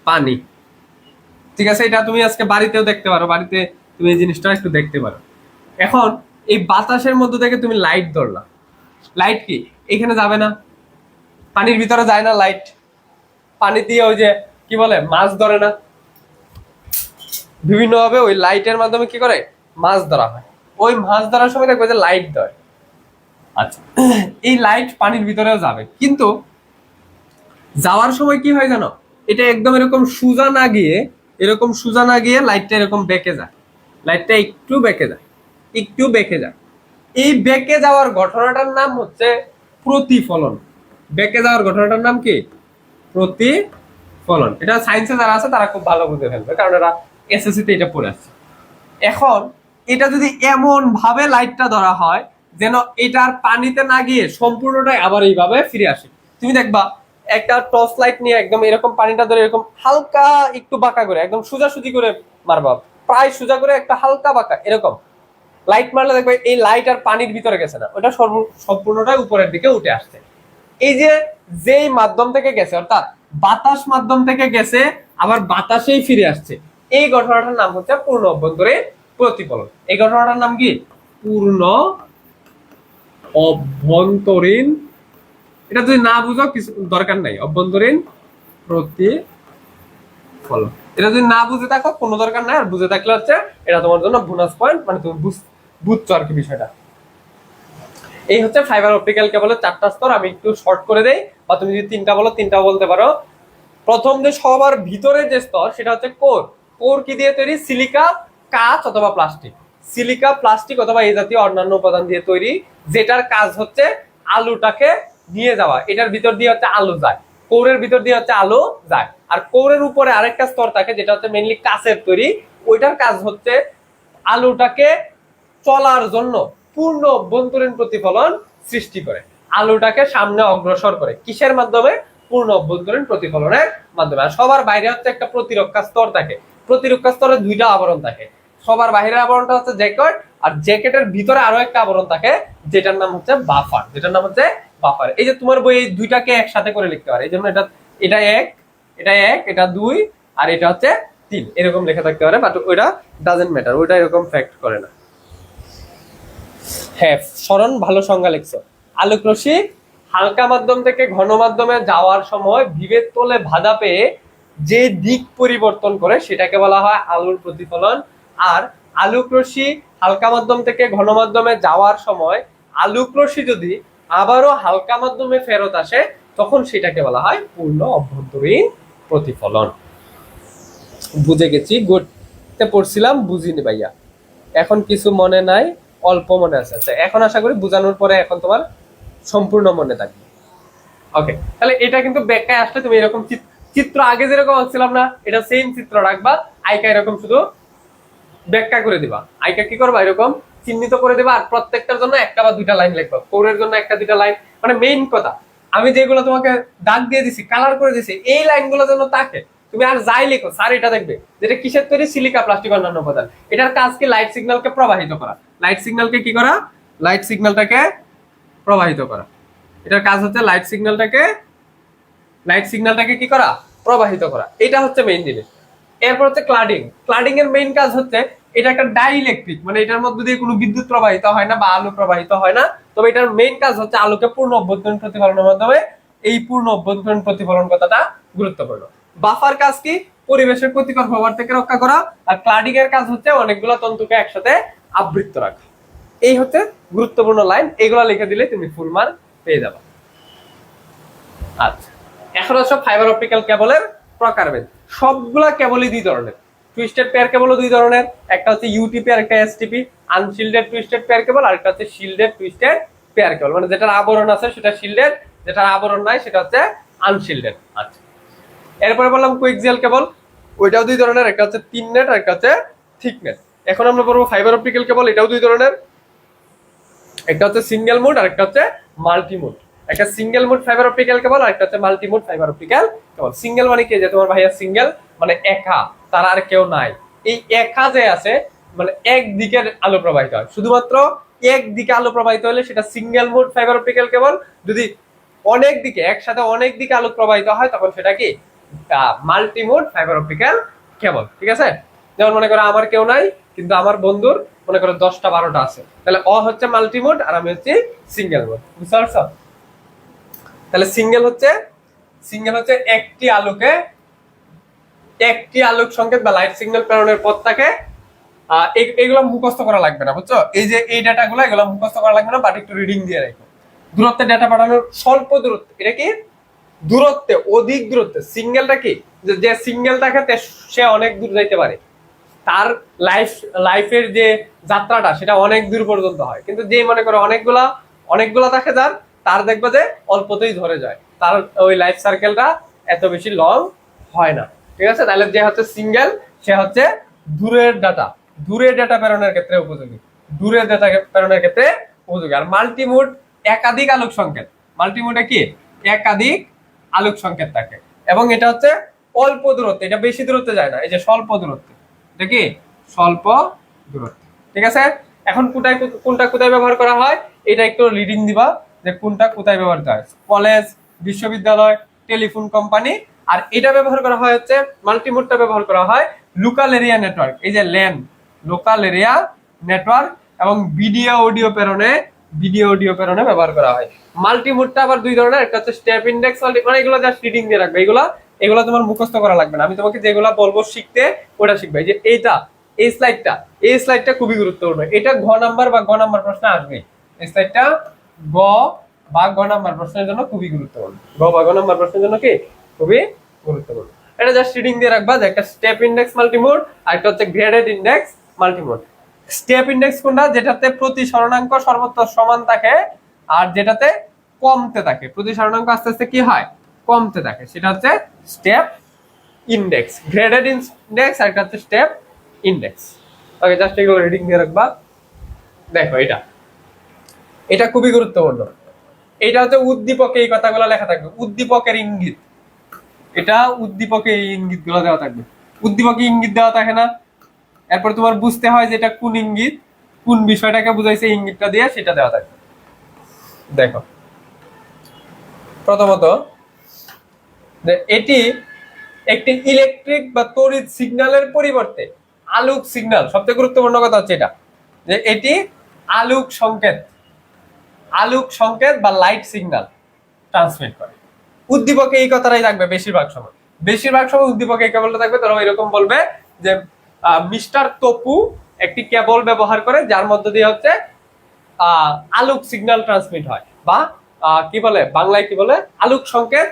Speaker 1: পানি, ঠিক আছে? এটা তুমি আজকে বাড়িতেও দেখতে পারো, বাড়িতে তুমি এই জিনিসটা একটু দেখতে পারো। এখন এই বাতাসের মধ্যে থেকে তুমি লাইট ধরলা, লাইট কি এখানে যাবে না? পানির ভিতরে যায় না লাইট? পানি দিয়ে ওই যে কি বলে মাছ ধরে না, বিভিন্ন ভাবে ওই লাইটের মাধ্যমে কি করে মাছ ধরা হয়। ওই মাছ ধরার সময় দেখবে যে লাইট ধরে। আচ্ছা, এই লাইট পানির ভিতরেও যাবে, কিন্তু যাওয়ার সময় কি হয় জানো? এটা একদম এরকম সোজা না গিয়ে, লাইটটা এরকম বেঁকে যায়, লাইটটা একটু বেঁকে যায়, একটু বেঁকে যায়। এই বেঁকে যাওয়ার ঘটনাটার নাম হচ্ছে প্রতিফলন। বেঁকে যাওয়ার ঘটনাটার নাম কি? প্রতিফলন। এটা সায়েন্সে যারা আছে তারা খুব ভালো বুঝে ফেলবে, কারণ এরা এসএসসি তে এটা পড়ে আসছে। এখন এটা যদি এমন ভাবে লাইটটা ধরা হয় যেন এটার পানিতে না গিয়ে সম্পূর্ণটাই আবার এইভাবে ফিরে আসে। তুমি দেখবা একটা টর্চ লাইট নিয়ে একদম এরকম পানিটা ধরে এরকম হালকা একটু বাঁকা করে, একদম সোজাসুজি করে মারবা, প্রায় সোজা করে একটা হালকা বাঁকা এরকম লাইট মারলে দেখবে এই লাইট আর পানির ভিতরে গেছে না, ওটা সম্পূর্ণটাই উপরের দিকে উঠে আসছে। এই যে যেই মাধ্যম থেকে গেছে, অর্থাৎ বাতাস মাধ্যম থেকে গেছে আবার বাতাসেই ফিরে আসছে, এই ঘটনাটার নাম হচ্ছে পূর্ণ অভ্যন্তরীণ প্রতিফলন। এই ঘটনাটার নাম কি? পূর্ণ অভ্যন্তরীণ। এটা যদি না বুঝো কিছু দরকার নাই, অভ্যন্তরীণ প্রতিফলন। এটা যদি না বুঝে থাকো কোনো দরকার নাই, আর বুঝে থাকলে হচ্ছে এটা তোমার জন্য বোনাস পয়েন্ট, মানে তুমি বুঝছো আর কি বিষয়টা। এই হচ্ছে ফাইবার অপটিক্যাল কেবলের 4টা স্তর। আমি একটু শর্ট করে দেই, বা তুমি যদি 3টা বলো 3টাও বলতে পারো। প্রথম যে সবার ভিতরে যে স্তর সেটা হচ্ছে কোর। কোর কি দিয়ে তৈরি? সিলিকা, কাঁচ অথবা প্লাস্টিক। সিলিকা, প্লাস্টিক অথবা এই জাতীয় অন্যান্য উপাদান দিয়ে তৈরি, যেটার কাজ হচ্ছে আলুটাকে নিয়ে যাওয়া। এটার ভিতর দিয়ে হচ্ছে আলু যায়, কোরের ভিতর দিয়ে হচ্ছে আলু যায়। আর কোরের উপরে আরেকটা স্তর থাকে যেটা হচ্ছে মেইনলি কাঁচের তৈরি, ওইটার কাজ হচ্ছে আলুটাকে চলার জন্য পূর্ণ অভ্যন্তরীণ প্রতিফলন সৃষ্টি করে, আলুটাকে সামনে অগ্রসর করে। কিসের মাধ্যমে? পূর্ণ অভ্যন্তরীণ প্রতিফলনের মাধ্যমে। আর সবার বাইরে হচ্ছে একটা প্রতিরক্ষা স্তর থাকে। প্রতিরক্ষা স্তরে 2টা আবরণ থাকে। সবার বাইরের আবরণটা হচ্ছে জ্যাকেট, আর জ্যাকেটের ভিতরে আরো একটা আবরণ থাকে যেটার নাম হচ্ছে বাফার। যেটার নাম হচ্ছে বাফার। এই যে তোমার বই এই 2টাকে একসাথে করে লিখতে পারে, এই জন্য এটা এটা 1, এটা 1, এটা 2, আর এটা হচ্ছে 3, এরকম লেখা থাকতে পারে। বাট ওইটা ডাজেন্ট ম্যাটার, ওইটা এরকম ফ্যাক্ট করে না। হ্যাঁ, স্মরণ ভালো সংজ্ঞা লিখছো। আলোক রশ্মি হালকা মাধ্যম থেকে ঘন মাধ্যমে যাওয়ার সময় বিভেদ তলে বাধা পেয়ে যে দিক পরিবর্তন করে সেটাকে বলা হয় আলোর প্রতিফলন। আর আলোক রশ্মি হালকা মাধ্যম থেকে ঘন মাধ্যমে যাওয়ার সময় আলোক রশ্মি যদি আবারও হালকা মাধ্যমে ফেরত আসে তখন সেটাকে বলা হয় পূর্ণ অভ্যন্তরীণ প্রতিফলন। বুঝে গেছি, গুড। পড়ছিলাম বুঝিনি ভাইয়া, এখন কিছু মনে নাই, অল্প মনে আছে। আচ্ছা, এখন আশা করি বোঝানোর পরে এখন তোমার সম্পূর্ণ মনে থাকবে। ওকে, তাহলে এটা কিন্তু ব্যাখ্যায় আসলে তুমি এরকম চিত্র আগে যেরকম আঁকছিলাম না, এটা সেম চিত্র রাখবা, আইকা এরকম শুধু ব্যাখ্যা করে দিবা। আইকা কি করবা? এরকম চিহ্নিত করে দিবা, আর প্রত্যেকটার জন্য একটা বা 2টা লাইন লিখবা। কোরের জন্য 1-2টা লাইন, মানে মেইন কথা। আমি যেগুলো তোমাকে দাগ দিয়ে দিছি, কালার করে দিছি, এই লাইনগুলো যেন থাকে। তুমি আর যাই লিখো স্যার এটা দেখবে যেটা কিসের তৈরি? সিলিকা, প্লাস্টিক, অন্যান্য উপাদান। এটার কাজ কি? লাইট সিগন্যালকে প্রবাহিত করা। লাইট সিগন্যালকে কি করা? লাইট সিগন্যালটাকে প্রবাহিত করা। এটার কাজ হচ্ছে লাইট সিগন্যালটাকে কি করা? প্রবাহিত করা। এটা হচ্ছে মেইন জিনিস। এরপর হচ্ছে ক্লাডিং। ক্লাডিং এর মেইন কাজ হচ্ছে এটা একটা ডাইইলেকট্রিক, মানে এটার মধ্যে দিয়ে কোনো বিদ্যুৎ প্রবাহিত হয় না বা আলো প্রবাহিত হয় না। তবে এটার মেইন কাজ হচ্ছে আলোকে পূর্ণ অভ্যন্তরীণ প্রতিফলনের মাধ্যমে, এই পূর্ণ অভ্যন্তরীণ প্রতিফলন কথাটা গুরুত্বপূর্ণ। বাফার কাজ কি? পরিবেশের ক্ষতিকর প্রভাব থেকে রক্ষা করা। আর ক্লাডিং এর কাজ হচ্ছে অনেকগুলো তন্তুকে একসাথে আবৃত রাখা। এই হচ্ছে গুরুত্বপূর্ণ লাইন, এগুলো লিখে দিলে তুমি ফুল মার্ক পেয়ে যাবে। আচ্ছা, এখন হচ্ছে ফাইবার অপটিক্যাল কেবলের প্রকারভেদ। সবগুলা কেবলই 2 ধরনের। টুইস্টেড পেয়ার কেবলও 2 ধরনের, একটা হচ্ছে ইউটিপি আর একটা এসটিপি। আনশিল্ডেড টুইস্টেড পেয়ার কেবল আর একটা হচ্ছে শিল্ডেড টুইস্টেড পেয়ার কেবল, মানে যেটার আবরণ আছে সেটা শিল্ডেড, যেটার আবরণ নাই সেটা হচ্ছে আনশিল্ডেড। আচ্ছা, এরপরে বললাম কোএক্সিয়াল কেবল, ওইটাও 2 ধরনের, একটা হচ্ছে থিন নেট আর একটা হচ্ছে থিক নেট। এখন আমরা বলবো ফাইবার অপটিক্যাল কেবল, এটাও 2 ধরনের, একটা হচ্ছে সিঙ্গেল মোড আর একটা হচ্ছে মাল্টি মোড। একটা single mode fibre optical cable আর একটা হচ্ছে multi mode fibre optical cable. Single মানে কি? যে তোমার ভাইয়া সিঙ্গেল মানে একা, তার আর কেউ নাই। এই একা যে আছে মানে একদিকে আলো প্রবাহিত হয়, শুধুমাত্র একদিকে আলো প্রবাহিত হলে সেটা সিঙ্গেল মোড ফাইবার অপটিক্যাল কেবল। যদি অনেক দিকে একসাথে অনেক দিকে আলো প্রবাহিত হয় তখন সেটা কি? মাল্টি মোড ফাইবার অপটিক্যাল কেবল। ঠিক আছে? যেমন মনে করো আমার কেউ নাই কিন্তু আমার বন্ধুর মনে করো 10টা-12টা আছে, তাহলে অ হচ্ছে মাল্টি মোড আর আমি হচ্ছে সিঙ্গেল মোড। বুঝতে পারছো? তাহলে সিঙ্গেল হচ্ছে একটি আলোক সংকেত বা লাইট সিগন্যাল প্রেরণের পথটাকে, এগুলো মুখস্থ করা লাগবে না, বুঝছো? এই যে এই ডাটাগুলো এগুলো মুখস্থ করা লাগবে না, বাট একটু রিডিং দিয়ে রাখো। দূরত্বে ডাটা পাঠানোর স্বল্প দূরত্ব, এটা কি? দূরত্বে, অধিক দূরত্বে। সিঙ্গেলটা কি? যে সিঙ্গেল থাকে সে অনেক দূর যাইতে পারে, তার লাইফের যে যাত্রাটা সেটা অনেক দূর পর্যন্ত হয়। কিন্তু যে মনে করো অনেকগুলা থাকে যার, তার দেখবে যে অল্পতেই ধরে যায়, তার ওই লাইফ সার্কেলটা এত বেশি লং হয় না। ঠিক আছে? তাহলে যে হচ্ছে সিঙ্গেল সে হচ্ছে দূরের ডাটা প্রেরণের ক্ষেত্রে উপযোগী, আর মাল্টিমোড একাধিক আলোক সংকেত। মাল্টিমোডে কি? একাধিক আলোক সংকেত থাকে এবং এটা হচ্ছে অল্প দূরত্বে, এটা বেশি দূরত্বে যায় না। এই যে স্বল্প দূরত্বে, এটা কি? স্বল্প দূরত্ব। ঠিক আছে? এখন কোনটা কোথায় ব্যবহার করা হয় এটা একটু রিডিং দিবা, যে কোনটা কোথায় ব্যবহার করা হয়। কলেজ, বিশ্ববিদ্যালয়, টেলিফোন কোম্পানি। আর এটা ব্যবহার করা হয় হচ্ছে, মাল্টিমোডটা ব্যবহার করা হয় লোকাল এরিয়া নেটওয়ার্ক, এই যে ল্যান, লোকাল এরিয়া নেটওয়ার্ক, এবং ভিডিও অডিও প্রেরণে ব্যবহার করা হয়। মাল্টিমোডটা আবার দুই ধরনের, একটা হচ্ছে স্টেপ ইন্ডেক্স, মানে এগুলো জাস্ট রিডিং দিয়ে রাখবে, এগুলো তোমার মুখস্থ করা লাগবে না, আমি তোমাকে যেগুলো বলবো শিখতে ওটা শিখবে। এই যে এই স্লাইডটা খুবই গুরুত্বপূর্ণ, এটা ঘ নাম্বার বা গ নাম্বার প্রশ্ন আসবে। এই স্লাইডটা গ বা গ নাম্বার প্রশ্নের জন্য খুবই গুরুত্বপূর্ণ, গ বা গ নাম্বার প্রশ্নের জন্য কি খুবই গুরুত্বপূর্ণ। এটা জাস্ট রিডিং দিয়ে রাখবা যে একটা স্টেপ ইন্ডেক্স মাল্টিমোড আর একটা হচ্ছে graded index multimode. Step index কোনটা, যেটাতে প্রতি স্মরণাঙ্ক সর্বত্র সমান থাকে আর যেটাতে কমতে থাকে, প্রতি স্মরণাঙ্ক আস্তে আস্তে কি হয় কমতে থাকে, সেটা হচ্ছে স্টেপ ইন্ডেক্স। গ্রেডেড ইন্ডেক্স আর একটা হচ্ছে স্টেপ ইন্ডেক্স। ওকে, জাস্ট এগুলো রিডিং দিয়ে রাখবা। দেখো এটা এটা খুবই গুরুত্বপূর্ণ, এটা হচ্ছে উদ্দীপকে এই কথাগুলো লেখা থাকবে, উদ্দীপকের ইঙ্গিত, এটা উদ্দীপকে এই ইঙ্গিত গুলো দেওয়া থাকবে। উদ্দীপকে ইঙ্গিত দেওয়া থাকে না, এরপর তোমার বুঝতে হয় যে এটা কোন ইঙ্গিত, কোন বিষয়টাকে বুঝাইছে ইঙ্গিতটা দিয়ে, সেটা দেওয়া থাকবে। দেখো প্রথমত যে এটি একটি ইলেকট্রিক বা তড়িৎ সিগন্যালের পরিবর্তে আলোক সিগন্যাল, সবচেয়ে গুরুত্বপূর্ণ কথা হচ্ছে এটা, যে এটি আলোক সংকেত বা লাইট সিগন্যাল ট্রান্সমিট করে। উদ্দীপকে এই কথাটাই থাকবে বেশিরভাগ সময় উদ্দীপকে এই কেবলটা থাকবে। ধরো এরকম বলবে যে মিস্টার তপু একটি কেবল ব্যবহার করে যার মধ্য দিয়ে হচ্ছে আলোক সিগন্যাল ট্রান্সমিট হয়, বা কি বলে বাংলায় কি বলে আলোক সংকেত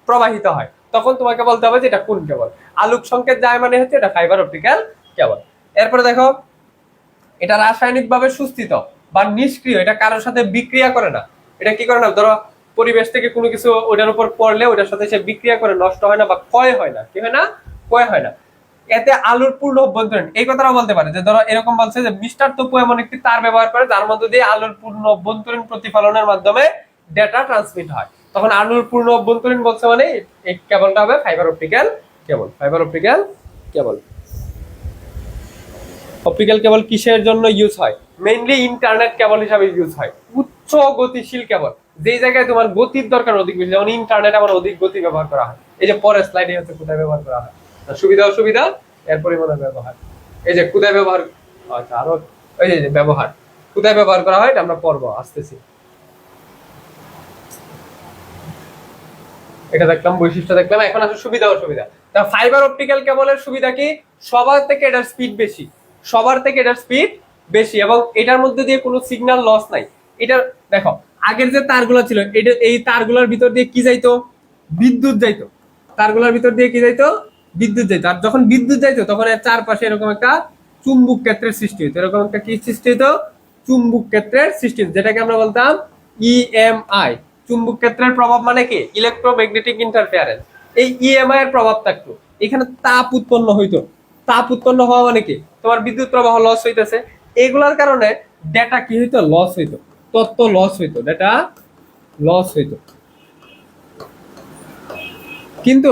Speaker 1: প্রবাহিত হয়, তখন তোমাকে বলতে হবে যে এটা কোন কেবল। আলোক সংকেত যায় মানে হচ্ছে এটা ফাইবার অপটিক্যাল কেবল। এরপরে দেখো এটা রাসায়নিক ভাবে সুস্থিত বা নিষ্ক্রিয়, এটা কারোর সাথে বিক্রিয়া করে না। এটা কি করে না, ধরো পরিবেশ থেকে কোনো কিছু ওটার উপর পড়লে ওটার সাথে সে বিক্রিয়া করে নষ্ট হয় না বা ক্ষয় হয় না, কি হয় না, ক্ষয় হয় না। এতে আলোর পূর্ণ অভ্যন্তরীণ, এই কথাটা বলতে পারে যে ধরো এরকম বলছে যে মিস্টার তপু এমন একটি তার ব্যবহার করে যার মধ্যে দিয়ে আলোর পূর্ণ অভ্যন্তরীণ প্রতিফলনের মাধ্যমে ডেটা ট্রান্সমিট হয়, তখন আলোর পূর্ণ অভ্যন্তরীণ বলছে মানে এই কেবলটা হবে ফাইবার অপটিক্যাল কেবল। অপটিক্যাল কেবল কিসের জন্য ইউজ হয়, মেইনলি ইন্টারনেট কেবল হিসাবে ইউজ হয়। উচ্চ গতিশীল কেবল, যেই জায়গায় তোমার গতির দরকার অধিক বেশি, যেমন ইন্টারনেট আবার অধিক গতি ব্যবহার করা হয়। এই যে পরের স্লাইডে হচ্ছে কোথায় ব্যবহার করা হয়, সুবিধা অসুবিধা এর পরিমাণে ব্যবহার। এই যে কোথায় ব্যবহার, আচ্ছা আরো এই যে ব্যবহার, কোথায় ব্যবহার করা হয় এটা আমরা পড়বো আসতেছি। এটা দেখলাম, বৈশিষ্ট্য দেখলাম, এখন আসলে সুবিধা অসুবিধা। তা ফাইবার অপটিক্যাল কেবলের সুবিধা কি, সবার থেকে এটার স্পিড বেশি এবং এটার মধ্যে দিয়ে কোনো সিগন্যাল লস নাই। এটা দেখো আগের যে তারগুলো ছিল, এটা এই তারগুলোর ভিতর দিয়ে কি যাইতো, বিদ্যুৎ যাইতো, তারগুলোর ভিতর দিয়ে কি যাইতো, বিদ্যুৎ যাইতো। আর যখন বিদ্যুৎ যাইতো তখন এর চারপাশে এরকম একটা চুম্বক ক্ষেত্রের সৃষ্টি হইতো, এরকম একটা কি সৃষ্টি হইতো, চুম্বক ক্ষেত্রের সৃষ্টি হইতো, যেটাকে আমরা বলতাম ইএমআই। চুম্বক ক্ষেত্রের প্রভাব মানে কি, ইলেকট্রোম্যাগনেটিক ইন্টারফেয়ারেন্স। এই ইএমআই এর প্রভাব থাকতো, এখানে তাপ উৎপন্ন হইতো, তাপ উৎপন্ন হওয়া মানে কি, তোমার বিদ্যুৎ প্রবাহ লস হইতেছে, এগুলার কারণে ডেটা কি হইতো, লস হইতো, তথ্য লস হইতো, ডেটা লস হইতো। কিন্তু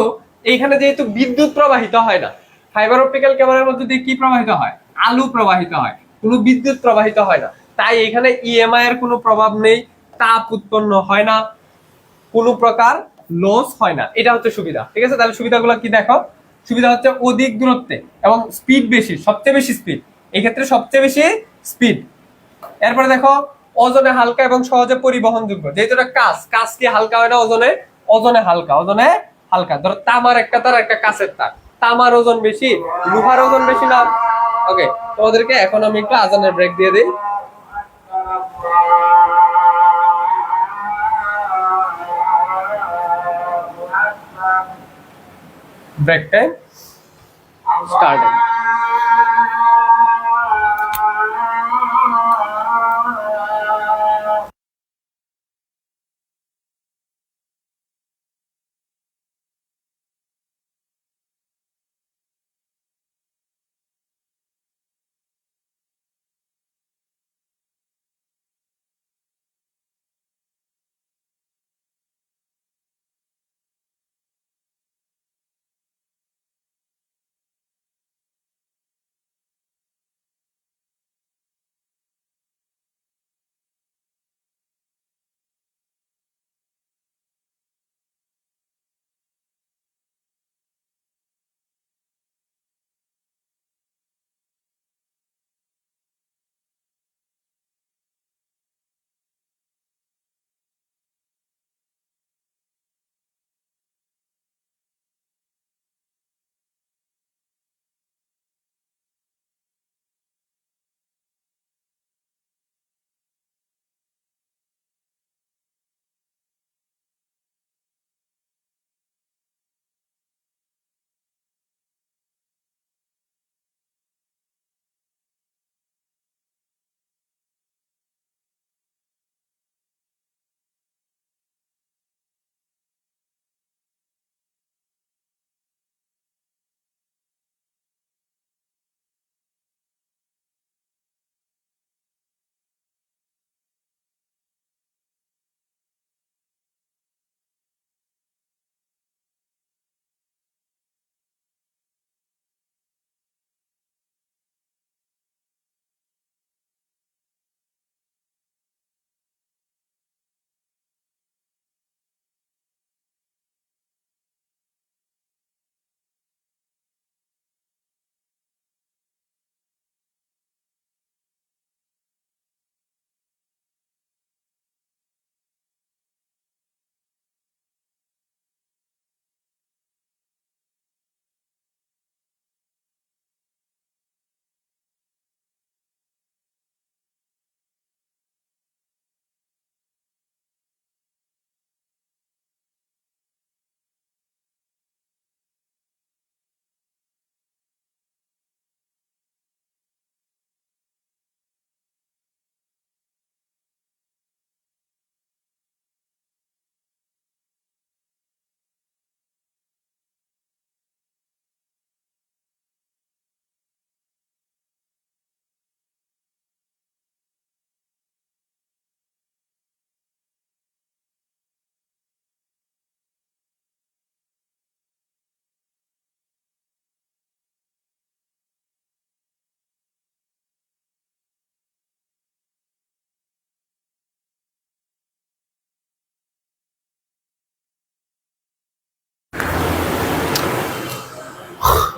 Speaker 1: এইখানে যেহেতু বিদ্যুৎ প্রবাহিত হয় না, ফাইবার অপটিক্যাল কেবলের মধ্যে দিয়ে কি প্রবাহিত হয়, আলো প্রবাহিত হয়, কোনো বিদ্যুৎ প্রবাহিত হয় না, তাই এখানে ইএমআই এর কোনো প্রভাব নেই, তাপ উৎপন্ন হয় না, কোনো প্রকার লস হয় না। এটা হচ্ছে সুবিধা। ঠিক আছে, তাহলে সুবিধাগুলো কি দেখো, সুবিধা হচ্ছে অধিক দূরত্বে এবং স্পিড বেশি, সবচেয়ে বেশি স্পিড, এই ক্ষেত্রে সবচেয়ে বেশি স্পিড। এরপরে দেখো ওজনে হালকা এবং সহজে পরিবহনযোগ্য, যেহেতু এটা কাঁচ কি হালকা হয় না, ওজনে হালকা। ধরো তামার একটা তার, একটা কাঁচের তার, তামার ওজন বেশি, লোহার ওজন বেশি না। ওকে, তোমাদেরকে এখন আমি একটু আজানের ব্রেক দিয়ে দিই। Break time start.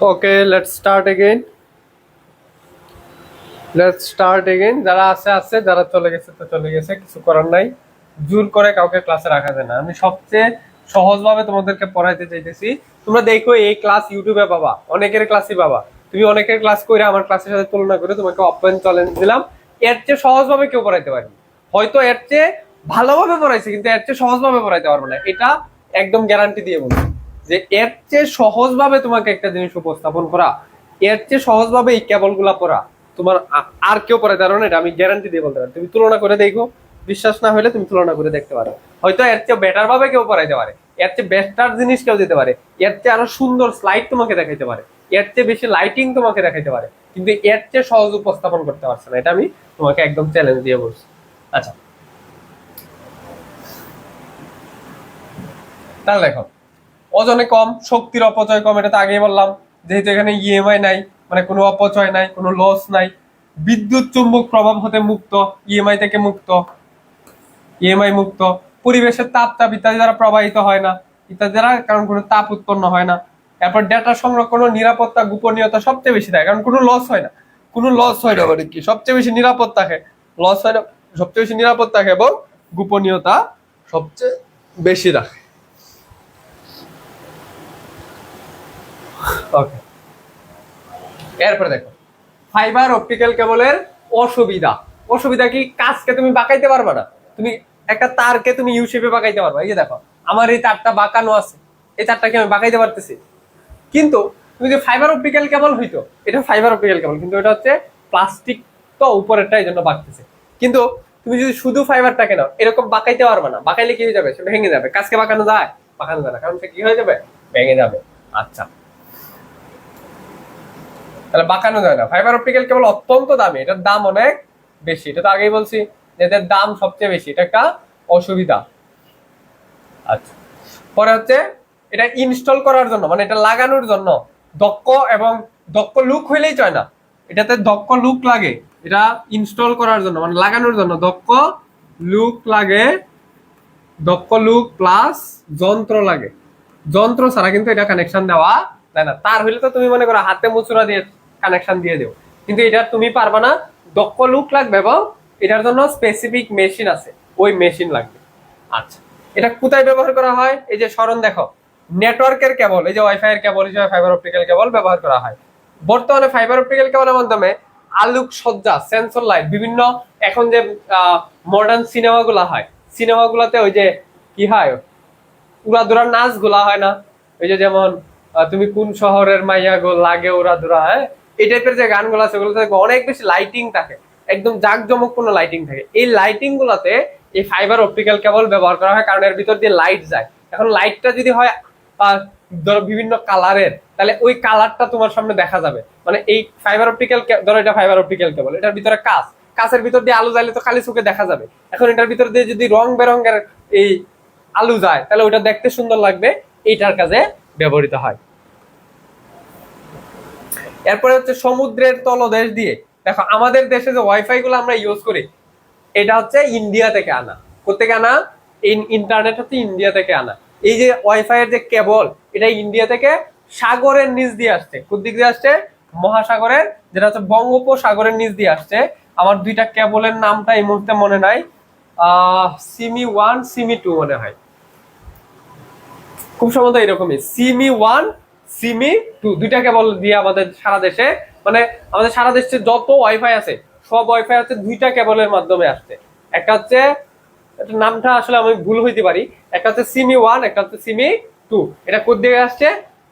Speaker 1: Okay, let's start again. যারা আছে, যারা চলে গেছে তো চলে গেছে, কিছু করার নাই। জোর করে কাউকে ক্লাসে রাখা যায় না। আমি সবচেয়ে সহজভাবে তোমাদেরকে পড়াইতে চাইতেছি। তোমরা দেখো এই ক্লাস ইউটিউবে পাবা, অনেকের ক্লাসই পাবা। তুমি অনেকের ক্লাস করে আমার ক্লাসের সাথে তুলনা করে তোমাকে ওপেন চ্যালেঞ্জ দিলাম। এর চেয়ে সহজভাবে কেউ পড়াইতে পারেনি। হয়তো এর চেয়ে ভালোভাবে পড়াইছে, কিন্তু এর চেয়ে সহজভাবে পড়াইতে পারবো না, এটা একদম গ্যারান্টি দিয়ে বলছি। যে এর চেয়ে সহজভাবে তোমাকে একটা জিনিস উপস্থাপন করা, এর চেয়ে সহজভাবে এই কেবল গুলা পড়া তোমার আর কেউ পড়াইতে পারো না, এটা আমি গ্যারান্টি দিয়ে বলতে পারি। তুমি তুলনা করে দেখো, বিশ্বাস না হলে তুমি তুলনা করে দেখতে পারো। হয়তো এর চেয়ে বেটার ভাবে কেউ পড়াইতে পারে, এর চেয়ে বেটার জিনিস কেউ দিতে পারে, এর চেয়ে আরো সুন্দর স্লাইড তোমাকে দেখাইতে পারে, এর চেয়ে বেশি লাইটিং তোমাকে দেখাইতে পারে, কিন্তু এর চেয়ে সহজ উপস্থাপন করতে পারছে না। এটা আমি তোমাকে একদম চ্যালেঞ্জ দিয়ে বলছি। আচ্ছা, তাহলে দেখো, ওজনে কম, শক্তির অপচয় কম, এটা তো আগেই বললাম। যেহেতু এখানে ইএমআই নাই, মানে কোনো অপচয় নাই, কোনো লস নাই। বিদ্যুৎ চুম্বক প্রভাব হতে মুক্ত, ইএমআই থেকে মুক্ত, ইএমআই মুক্ত। পরিবেশের তাপ ইত্যাদি দ্বারা প্রবাহিত হয় না, ইত্যাদি দ্বারা, কারণ কোনো তাপ উৎপন্ন হয় না। এরপর ডেটা সংরক্ষণ ও নিরাপত্তা, গোপনীয়তা সবচেয়ে বেশি থাকে, কারণ কোনো লস হয় না। কোনো লস হয় না মানে কি, সবচেয়ে বেশি নিরাপদ থাকে। লস হয় না, সবচেয়ে বেশি নিরাপদ থাকে, এবং গোপনীয়তা সবচেয়ে বেশি রাখে। ওকে, এরপরে দেখো ফাইবার অপটিক্যাল কেবলের অসুবিধা। অসুবিধা কি? কাজকে তুমি বাঁকাইতে পারবে না। তুমি একটা তারকে তুমি ইউ শেপে বাঁকাইতে পারবে। এই যে দেখো, আমার এই তারটা বাঁকানো আছে, এই তারটাকে আমি বাঁকাইতে পারতেছি। কিন্তু তুমি যে ফাইবার অপটিক্যাল কেবল হইতো, এটা ফাইবার অপটিক্যাল কেবল, কিন্তু এটা হচ্ছে প্লাস্টিক, তো উপরেরটা এই জন্য বাঁকতেছে। কিন্তু তুমি যদি শুধু ফাইবারটাকে নাও, এরকম বাঁকাইতে পারবে না। বাঁকাইলে কি হয়ে যাবে? সে ভেঙে যাবে। কাজকে বাঁকানো যায়? বাঁকানো যায় না, কারণ সে কি হয়ে যাবে? ভেঙে যাবে। আচ্ছা, তাহলে বাঁকানো যায় না। ফাইবার অপটিক্যাল কেবল অত্যন্ত দামি, এটার দাম অনেক বেশি, এটা তো আগেই বলছি যে এদের দাম সবচেয়ে বেশি, এটা একটা অসুবিধা। আচ্ছা, পরে হচ্ছে এটা ইনস্টল করার জন্য, মানে এটা লাগানোর জন্য দক্ষ এবং দক্ষ লুক হইলেই চয় না, এটাতে দক্ষ লুক লাগে। এটা ইনস্টল করার জন্য, মানে লাগানোর জন্য দক্ষ লুক লাগে, দক্ষ লুক প্লাস যন্ত্র লাগে। যন্ত্র ছাড়া কিন্তু এটা কানেকশন দেওয়া যায় না। তার হইলে তো তুমি মনে করো হাতে মুচুরা দিয়ে কানেকশন দিয়ে দেও, কিন্তু এটা তুমি পারবা না। দক্ষ লুক লাগবে এবং এটার জন্য স্পেসিফিক মেশিন আছে, ওই মেশিন লাগবে। আচ্ছা, এটা কোথায় ব্যবহার করা হয়? এই যে স্মরণ দেখো, নেটওয়ার্কের কেবল, এই যে ওয়াইফাই এর কেবল হিসেবে ফাইবার অপটিক্যাল কেবল ব্যবহার করা হয়। বর্তমানে ফাইবার অপটিক্যাল কেবলের মাধ্যমে আলোক সজ্জা, সেন্সর লাইট, বিভিন্ন এখন যে মডার্ন সিনেমাগুলা হয়, সিনেমাগুলাতে ওই যে কি হয়, উড়াধুরা নাচ গুলা হয় না, ওই যে যেমন তুমি কোন শহরের মাইয়া গো লাগে উড়াধুরা, হ্যাঁ, এই টাইপের যে গানগুলো আছে ওগুলোতে অনেক বেশি লাইটিং থাকে, একদম জাঁকজমকপূর্ণ লাইটিং থাকে। এই লাইটিং গুলাতে এই ফাইবার অপটিক্যাল কেবল ব্যবহার করা হয়, কারণ এর ভিতর দিয়ে লাইট যায়। এখন লাইটটা যদি হয় ধরো বিভিন্ন কালারের, তাহলে ওই কালারটা তোমার সামনে দেখা যাবে। মানে এই ফাইবার অপটিক্যাল, ধরো এটা ফাইবার অপটিক্যাল কেবল, এটার ভিতরে কাঁচের ভিতর দিয়ে আলো জ্বালে তো খালি চোখে দেখা যাবে। এখন এটার ভিতর দিয়ে যদি রং বেরঙের এই আলু যায়, তাহলে ওটা দেখতে সুন্দর লাগবে, এইটার কাজে ব্যবহৃত হয়। এরপরে হচ্ছে সমুদ্রের তলদেশ দিয়ে। দেখো আমাদের দেশে যে ওয়াইফাই গুলো আমরা ইউজ করি, এটা হচ্ছে ইন্ডিয়া থেকে আনা। কোথেকে আনা? ইন্টারনেট হচ্ছে ইন্ডিয়া থেকে আনা। এই যে ওয়াইফাই এর যে কেবল, এটা ইন্ডিয়া থেকে সাগরের নিচ দিয়ে আসছে। কোন দিক দিয়ে আসছে? মহাসাগরের, যেটা হচ্ছে বঙ্গোপসাগরের নিচ দিয়ে আসছে। আমার দুইটা কেবলের নামটা এই মুহূর্তে মনে নাই, সিমি 1 সিমি 2 মনে হয়, খুব সম্ভবত এরকমই, সিমি 1 সিমি 2, দুইটা কেবল দিয়ে আমাদের সারা দেশে, মানে আমাদের সারা দেশে যত ওয়াইফাই আছে সব ওয়াইফাই হচ্ছে দুইটা কেবলের মাধ্যমে আসছে। একটা হচ্ছে, এটার নামটা আসলে আমি ভুল হইতে পারি, একটা হচ্ছে সিমি 1, একটা হচ্ছে সিমি 2। এটা কোথা থেকে আসছে?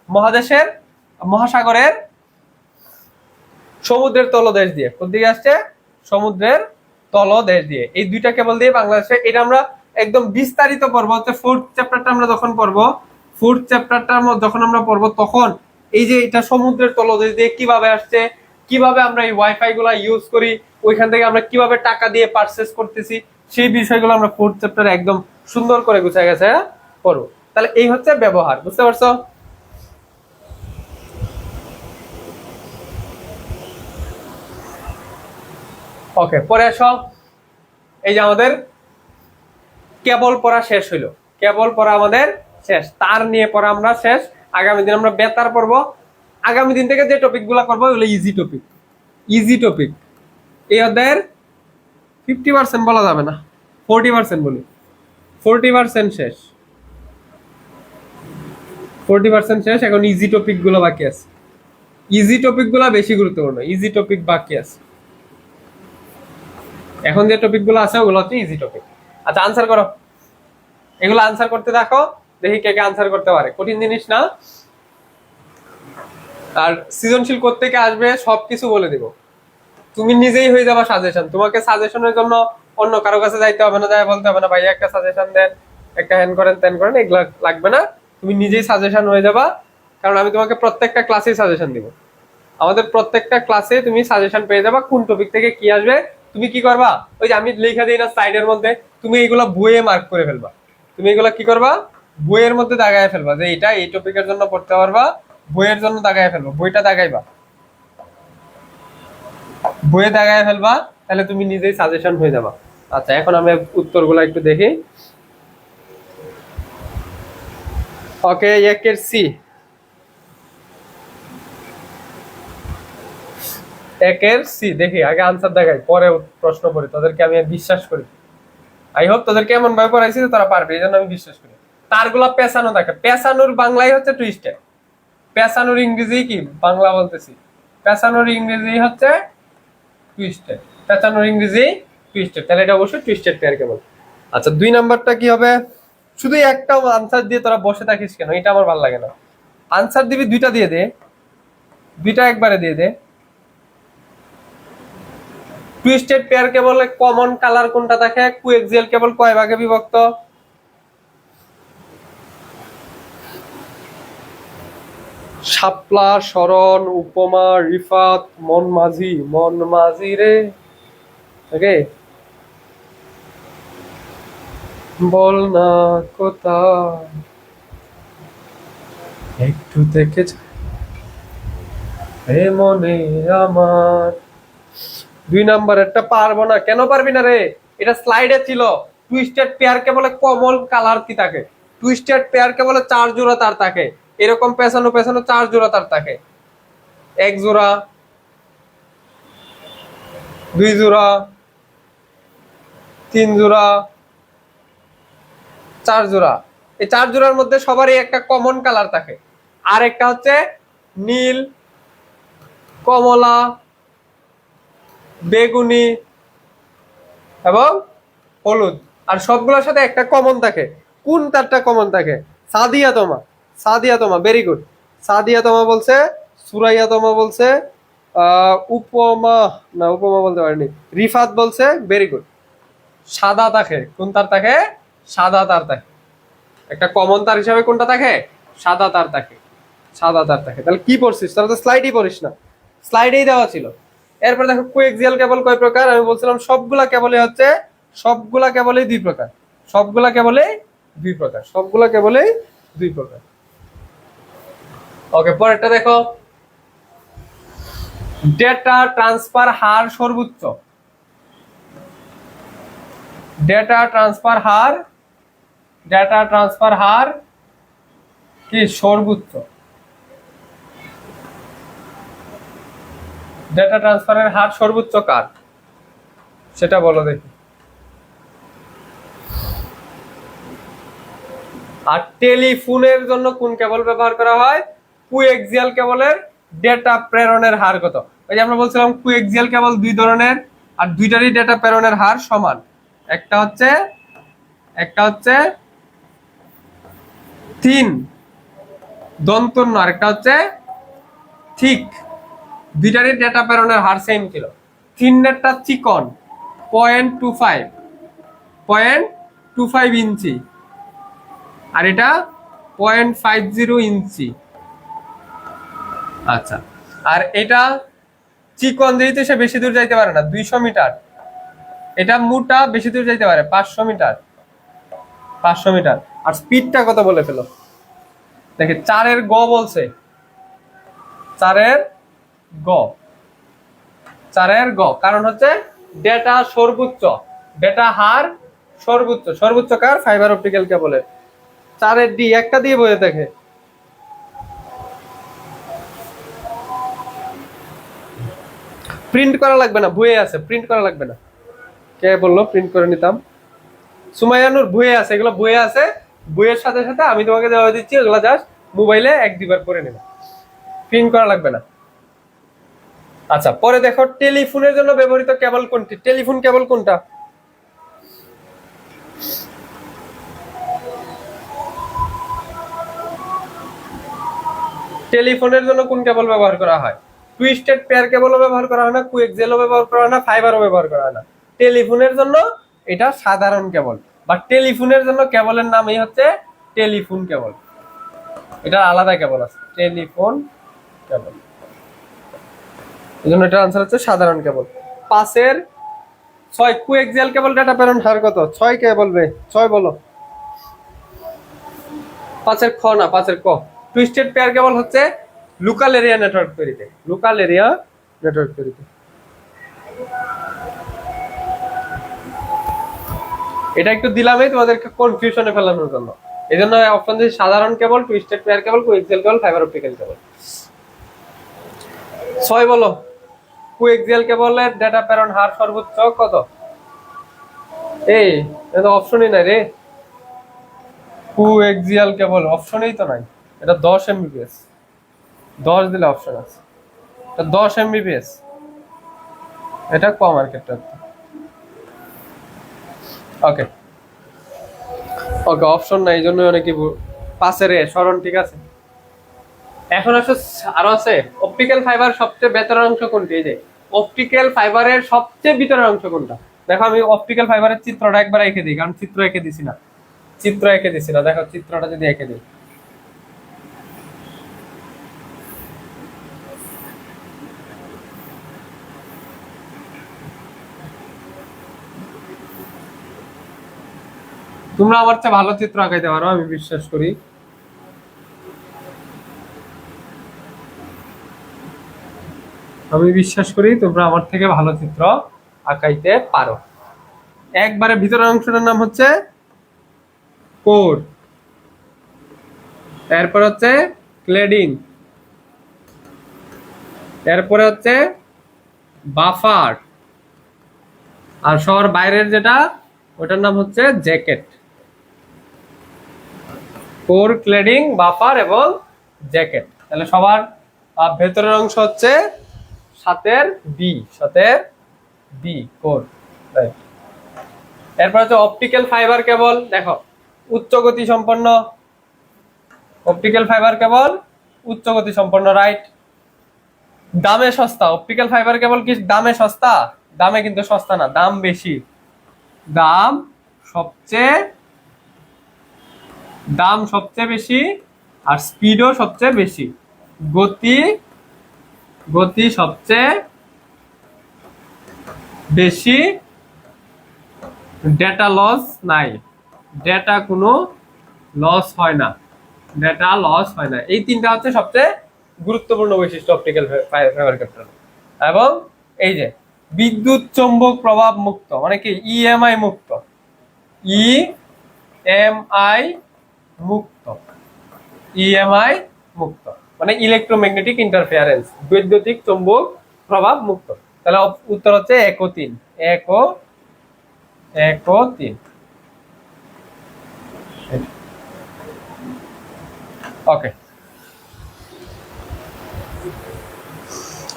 Speaker 1: মহাদেশের, মহাসাগরের, সমুদ্রের তলদেশ দিয়ে। কোথা থেকে আসছে? সমুদ্রের তলদেশ দিয়ে। এই দুইটা কেবল দিয়ে বাংলাদেশে, এটা আমরা একদম বিস্তারিত পড়বো হচ্ছে ফোর্থ চ্যাপ্টারটা আমরা যখন পড়বো, ফোর্থ চ্যাপ্টারটা যখন আমরা পড়বো, তখন এই যে এটা সমুদ্রের তলদেশ দিয়ে কিভাবে আসছে, কিভাবে আমরা এই ওয়াইফাই গুলা ইউজ করি, ওইখান থেকে আমরা কিভাবে টাকা দিয়ে পারচেস করতেছি, সেই বিষয়গুলো আমরা ফোর্থ চ্যাপ্টারে একদম সুন্দর করে গুছিয়ে গেছে পড়বো। তাহলে এই হচ্ছে ব্যবহার, বুঝতে পারছো? ওকে, পরে আসো, এই যে আমাদের কেবল পড়া শেষ হইলো, কেবল পড়া আমাদের শেষ, তার নিয়ে পড়া আমরা শেষ। আগামী দিন আমরা বেতার পড়বো, আগামী দিন থেকে যে টপিক গুলা করবো ওগুলো ইজি টপিক। ইজি টপিক এই অধ্যায়ের 50% বলা যাবে না, 40% বলি। 40% শেষ, 40% শেষ। এখন ইজি টপিক গুলো বাকি আছে। ইজি টপিক গুলা বেশি গুরুত্বপূর্ণ, ইজি টপিক বাকি আছে। এখন যে টপিক গুলো আছে ওগুলো হচ্ছে ইজি টপিক। আচ্ছা আনসার করো, এগুলো আনসার করতে দেখো, দেখি কে কে আনসার করতে পারে। কঠিন জিনিস না। আর সৃজনশীল কোত্থেকে আসবে সবকিছু বলে দিব, তুমি নিজেই হয়ে যাবা সাজেশন। তোমাকে সাজেশনের জন্য অন্য কারো কাছে যাইতে হবে না, যাই বলতে হবে না ভাই একটা সাজেশন দেন, একটা হ্যান করেন ত্যান করেন, এগুলা লাগবে না। তুমি নিজেই সাজেশন হয়ে যাবা, কারণ আমি তোমাকে প্রত্যেকটা ক্লাসে সাজেশন দিব। আমাদের প্রত্যেকটা ক্লাসে তুমি সাজেশন পেয়ে যাবা কোন টপিক থেকে কি আসবে। তুমি কি করবা, ওই যে আমি লেখা দিই না সাইডের মধ্যে, তুমি এইগুলা বইয়ে মার্ক করে ফেলবা। তুমি এগুলা কি করবা, বইয়ের মধ্যে দাগায় ফেলবা যে এটা এই টপিকের জন্য পড়তে পারবা, বইয়ের জন্য দাগায় ফেলবা, বইটা দাগাইবা, বইয়ে দাগায় ফেলবা, তাহলে তুমি নিজেই সাজেশন হয়ে যাবা। আচ্ছা এখন আমি উত্তরগুলো একটু দেখি। ওকে, একের সি, একের সি দেখি, আগে আনসার দেখাই পরে প্রশ্ন করি, তোদেরকে আমি বিশ্বাস করি। আই হোপ তোদেরকে এমন ভাবে পড়াইছি যে তোরা পারবে, এই জন্য আমি বিশ্বাস করি। তারগুলা পেছানো থাকে, পেছানোর বাংলাই হচ্ছে টুইস্টেড, পেছানোর ইংরেজি কি বাংলা বলতেছি, পেছানোর ইংরেজি হচ্ছে টুইস্টেড, পেছানোর ইংরেজি টুইস্টেড, তাহলে এটা অবশ্যই টুইস্টেড পেয়ার কেবল। আচ্ছা 2 নাম্বারটা কি হবে, শুধু একটা আনসার দিয়ে তোরা বসে থাকিস কেন, এটা আমার ভালো লাগে না। আনসার দিবি দুইটা দিয়ে দে, দুইটা একবারে দিয়ে দে। Twisted pair cable common colour কোনটা থাকে, কোএক্সিয়াল কেবল কয় ভাগে বিভক্ত, শাপলা, শরণ, উপমা, রিফাত, মন মাঝি রে, ওকে বল না কোথায় একটু থেকে মনে আমার। 2 নাম্বার একটা পারবো না, কেন পারবি না রে, এটা স্লাইডে ছিল। টুইস্টেড পেয়ার কে বলে কমন কালার কি থাকে, টুইস্টেড পেয়ার কে বলে 4 জোড়া তার থাকে, এরকম পেছানো পেছানো 4 জোড়া তার থাকে, 1 জোড়া, 2 জোড়া, 3 জোড়া, 4 জোড়া। এই 4 জোড়ার মধ্যে সবারই একটা কমন কালার থাকে, আর একটা হচ্ছে নীল, কমলা, বেগুনি এবং হলুদ, আর সবগুলোর সাথে একটা কমন থাকে। কোন তারটা কমন থাকে, সাদিয়া তোমা, সাদিয়া তোমা, ভেরি গুড। সাদিয়া তোমা বলছে, সুরাইয়া তোমা বলছে, উপমা না উপমা বলতে পারিনি, রিফাত বলছে, ভেরি গুড। সাদা থাকে, কোন তার থাকে, সাদা তার থাকে, একটা কমন তার হিসাবে কোনটা থাকে, সাদা তার থাকে, সাদা তার থাকে। তাহলে কি পড়ছিস, তাহলে তো স্লাইডই পড়িস না, স্লাইডেই দেওয়া ছিল। এরপর দেখো কোএক্সিয়াল কেবল কয় প্রকার, আমি বলছিলাম সবগুলা কেবলই হচ্ছে, সবগুলা কেবলই 2 প্রকার, সবগুলা কেবলই 2 প্রকার, সবগুলা কেবলই 2 প্রকার। ওকে পরেরটা দেখো, ডেটা ট্রান্সফার হার সর্বোচ্চ, ডেটা ট্রান্সফার হার, ডেটা ট্রান্সফার হার কি সর্বোচ্চ, ডেটা ট্রান্সফারের হার সর্বোচ্চ কার সেটা বলো দেখি। আর টেলিফোনের জন্য কোন কেবল ব্যবহার করা হয়, কোএক্সিয়াল কেবলের ডেটা প্রেরণের হার কত। ওই যে আমরা বলছিলাম কোএক্সিয়াল কেবল 2 ধরনের, আর দুইটারই ডেটা প্রেরণের হার সমান, একটা হচ্ছে 3 দন্তন্য, আর একটা হচ্ছে ঠিক, দুইটারই ডেটা প্রেরণের হার সেম ছিল। 3 নেটটা চিকন 0.25 ইঞ্চি, আর এটা 0.50 ইঞ্চি। আচ্ছা, আর এটা চিকন যেহেতু সে বেশি দূর যাইতে পারে না 200 মিটার, এটা মোটা বেশি দূর যাইতে পারে 500 মিটার, 500 মিটার। আর স্পিডটা কত বলে ফেলো দেখে, 4 গ বলছে, 4 গ, কারণ হচ্ছে ডেটা সর্বোচ্চ, ডেটা হার সর্বোচ্চ, সর্বোচ্চ কার, ফাইবার অপটিক্যাল কেবলের। 4 ডি একটা দিয়ে বলে দেখে, প্রিন্ট করা লাগবে না, বইয়ে আছে, প্রিন্ট করা লাগবে না। কে বললো প্রিন্ট করে নিতাম? সুমাইয়ানুর, বইয়ে আছে, এগুলো বইয়ে আছে। বইয়ের সাথে সাথে আমি তোমাকে দেওয়া দিচ্ছি, এগুলো জাস্ট মোবাইলে 1-2 বার করে নেবে, প্রিন্ট করা লাগবে না। আচ্ছা, পরে দেখো টেলিফোনের জন্য ব্যবহৃত কেবল কোনটি? টেলিফোন কেবল কোনটা? টেলিফোনের জন্য কোন কেবল ব্যবহার করা হয়? টুইস্টেড পেয়ার কেবলও ব্যবহার করা হয় না, কোয়েক্সেলও ব্যবহার করা হয় না, ফাইবারও ব্যবহার করা হয় না। টেলিফোনের জন্য এটা সাধারণ কেবল, বা টেলিফোনের জন্য কেবলের নামই হচ্ছে টেলিফোন কেবল। এটা আলাদা কেবল আছে, টেলিফোন কেবল। এই জন্য এটা আনসার হচ্ছে সাধারণ কেবল। 5-6 কোয়েক্সিয়াল কেবল ডাটা প্রেরণ হার কত? 6 কে বলবে? 6 বলো। 5-এর খ না, 5-এর ক। টুইস্টেড পেয়ার কেবল হচ্ছে লোকাল এরিয়া নেটওয়ার্ক তৈরিতে, লোকাল এরিয়া নেটওয়ার্ক তৈরিতে। এটা একটু দিলামই তোমাদেরকে কনফিউশনে ফেলানোর জন্য। এই জন্য অপশন দিয়েছি সাধারণ কেবল, টুইস্টেড পেয়ার কেবল, কোয়েক্সিয়াল কেবল, ফাইবার অপটিক্যাল কেবল। 6 বলো। কোয়েক্সিয়াল কেবলের ডেটা প্রেরণ হার সর্বোচ্চ কত? এই এটা অপশনই নাই রে। কোয়েক্সিয়াল কেবল অপশনই তো নাই। এটা 10 এমবিপিএস, 10 দিলে অপশন আছে। এটা 10 এমবিপিএস, এটা কম আর ক্ষেত্রে। ওকে ওকে, অপশন নাই, এই জন্য অনেকে 5-এর সরণ, ঠিক আছে। এখন আসো, আরো আছে অপটিক্যাল ফাইবার সবচেয়ে ভেতরের অংশ কোনটি? এই যে অপটিক্যাল ফাইবারের সবচেয়ে ভিতরের অংশ কোনটা? দেখো আমি অপটিক্যাল ফাইবারের চিত্রটা একবার এঁকে দিই, কারণ চিত্র এঁকে দিছি না, দেখো চিত্রটা যদি এঁকে দিই। তোমরা আমার চেয়ে ভালো চিত্র আঁকাইতে পারো, আমি বিশ্বাস করি। তোমরা আমার থেকে ভালো চিত্র আঁকাইতে পারো। একবারে ভিতরের অংশটার নাম হচ্ছে কোর, এরপর হচ্ছে ক্লেডিং, এরপরে হচ্ছে বাফার, আর সবার বাইরের যেটা ওটার নাম হচ্ছে জ্যাকেট। কোর, ক্লেডিং, বাফার এবং জ্যাকেট। তাহলে সবার ভেতরের অংশ হচ্ছে 7-এর বি, কোর, রাইট। এরপর হচ্ছে অপটিক্যাল ফাইবার কেবল। দেখো উচ্চ গতি সম্পন্ন, অপটিক্যাল ফাইবার কেবল উচ্চ গতি সম্পন্ন, রাইট। দামে সস্তা, অপটিক্যাল ফাইবার কেবল কি দামে সস্তা? দামে কিন্তু সস্তা না, দাম বেশি। দাম সবচেয়ে বেশি, আর স্পিডও সবচেয়ে বেশি। গতি সবচেয়ে বেশি, ডেটা লস নাই, ডেটা কোনো লস হয় না, এই তিনটা হচ্ছে সবচেয়ে গুরুত্বপূর্ণ বৈশিষ্ট্য অপটিক্যাল ফাইবার কেবল। এবং এই যে বিদ্যুৎ চৌম্বক প্রভাব মুক্ত, মানে কি ইএমআই মুক্ত, মানে ইলেকট্রোম্যাগনেটিক ইন্টারফেয়ারেন্স, বৈদ্যুতিক চৌম্বক প্রভাব মুক্ত। তাহলে উত্তর হচ্ছে 1 ও 3। ওকে,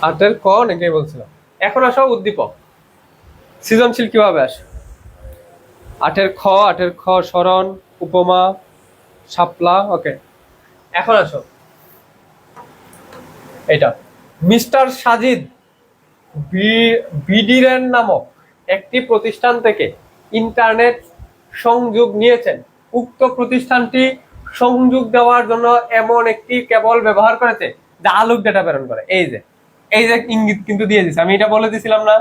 Speaker 1: 8-এর ক অনেকেই বলছিলাম। এখন আসো উদ্দীপক, সৃজনশীল কিভাবে আসে? 8-এর খ সরণ, উপমা, শাপলা। ওকে, এখন আসো এটা, মিস্টার সাজিদ বিডিরেন নামক একটি প্রতিষ্ঠান থেকে ইন্টারনেট সংযোগ নিয়েছেন। উক্ত প্রতিষ্ঠানটি সংযোগ দেওয়ার জন্য এমন একটি কেবল ব্যবহার করেছে যা আলোক ডেটা প্রেরণ করে। এই যে ইঙ্গিত কিন্তু দিয়ে দিছে, আমি এটা বলে দিছিলাম না,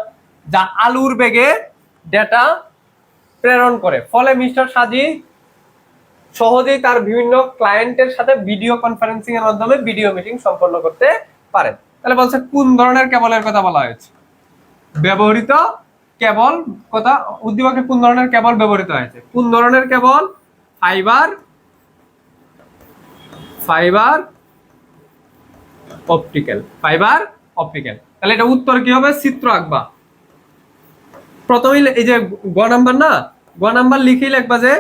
Speaker 1: যা আলুর বেগে ডেটা প্রেরণ করে। ফলে মিস্টার সাজিদ সহজেই তার বিভিন্ন ক্লায়েন্টের সাথে ভিডিও কনফারেন্সিং এর মাধ্যমে ভিডিও মিটিং সম্পন্ন করতে পারেন। তাহলে বলছে কোন ধরনের কেবলের কথা বলা হয়েছে? ব্যবহৃত কেবল কথা, উদ্দীপকে কোন ধরনের কেবল ব্যবহৃত হয়েছে? কোন ধরনের কেবল? Fibre optical. তাহলে এটা উত্তর কি হবে? চিত্র আঁকবা। প্রথমেই এই যে গ নাম্বার না, গ নাম্বার লিখেই লিখবা যে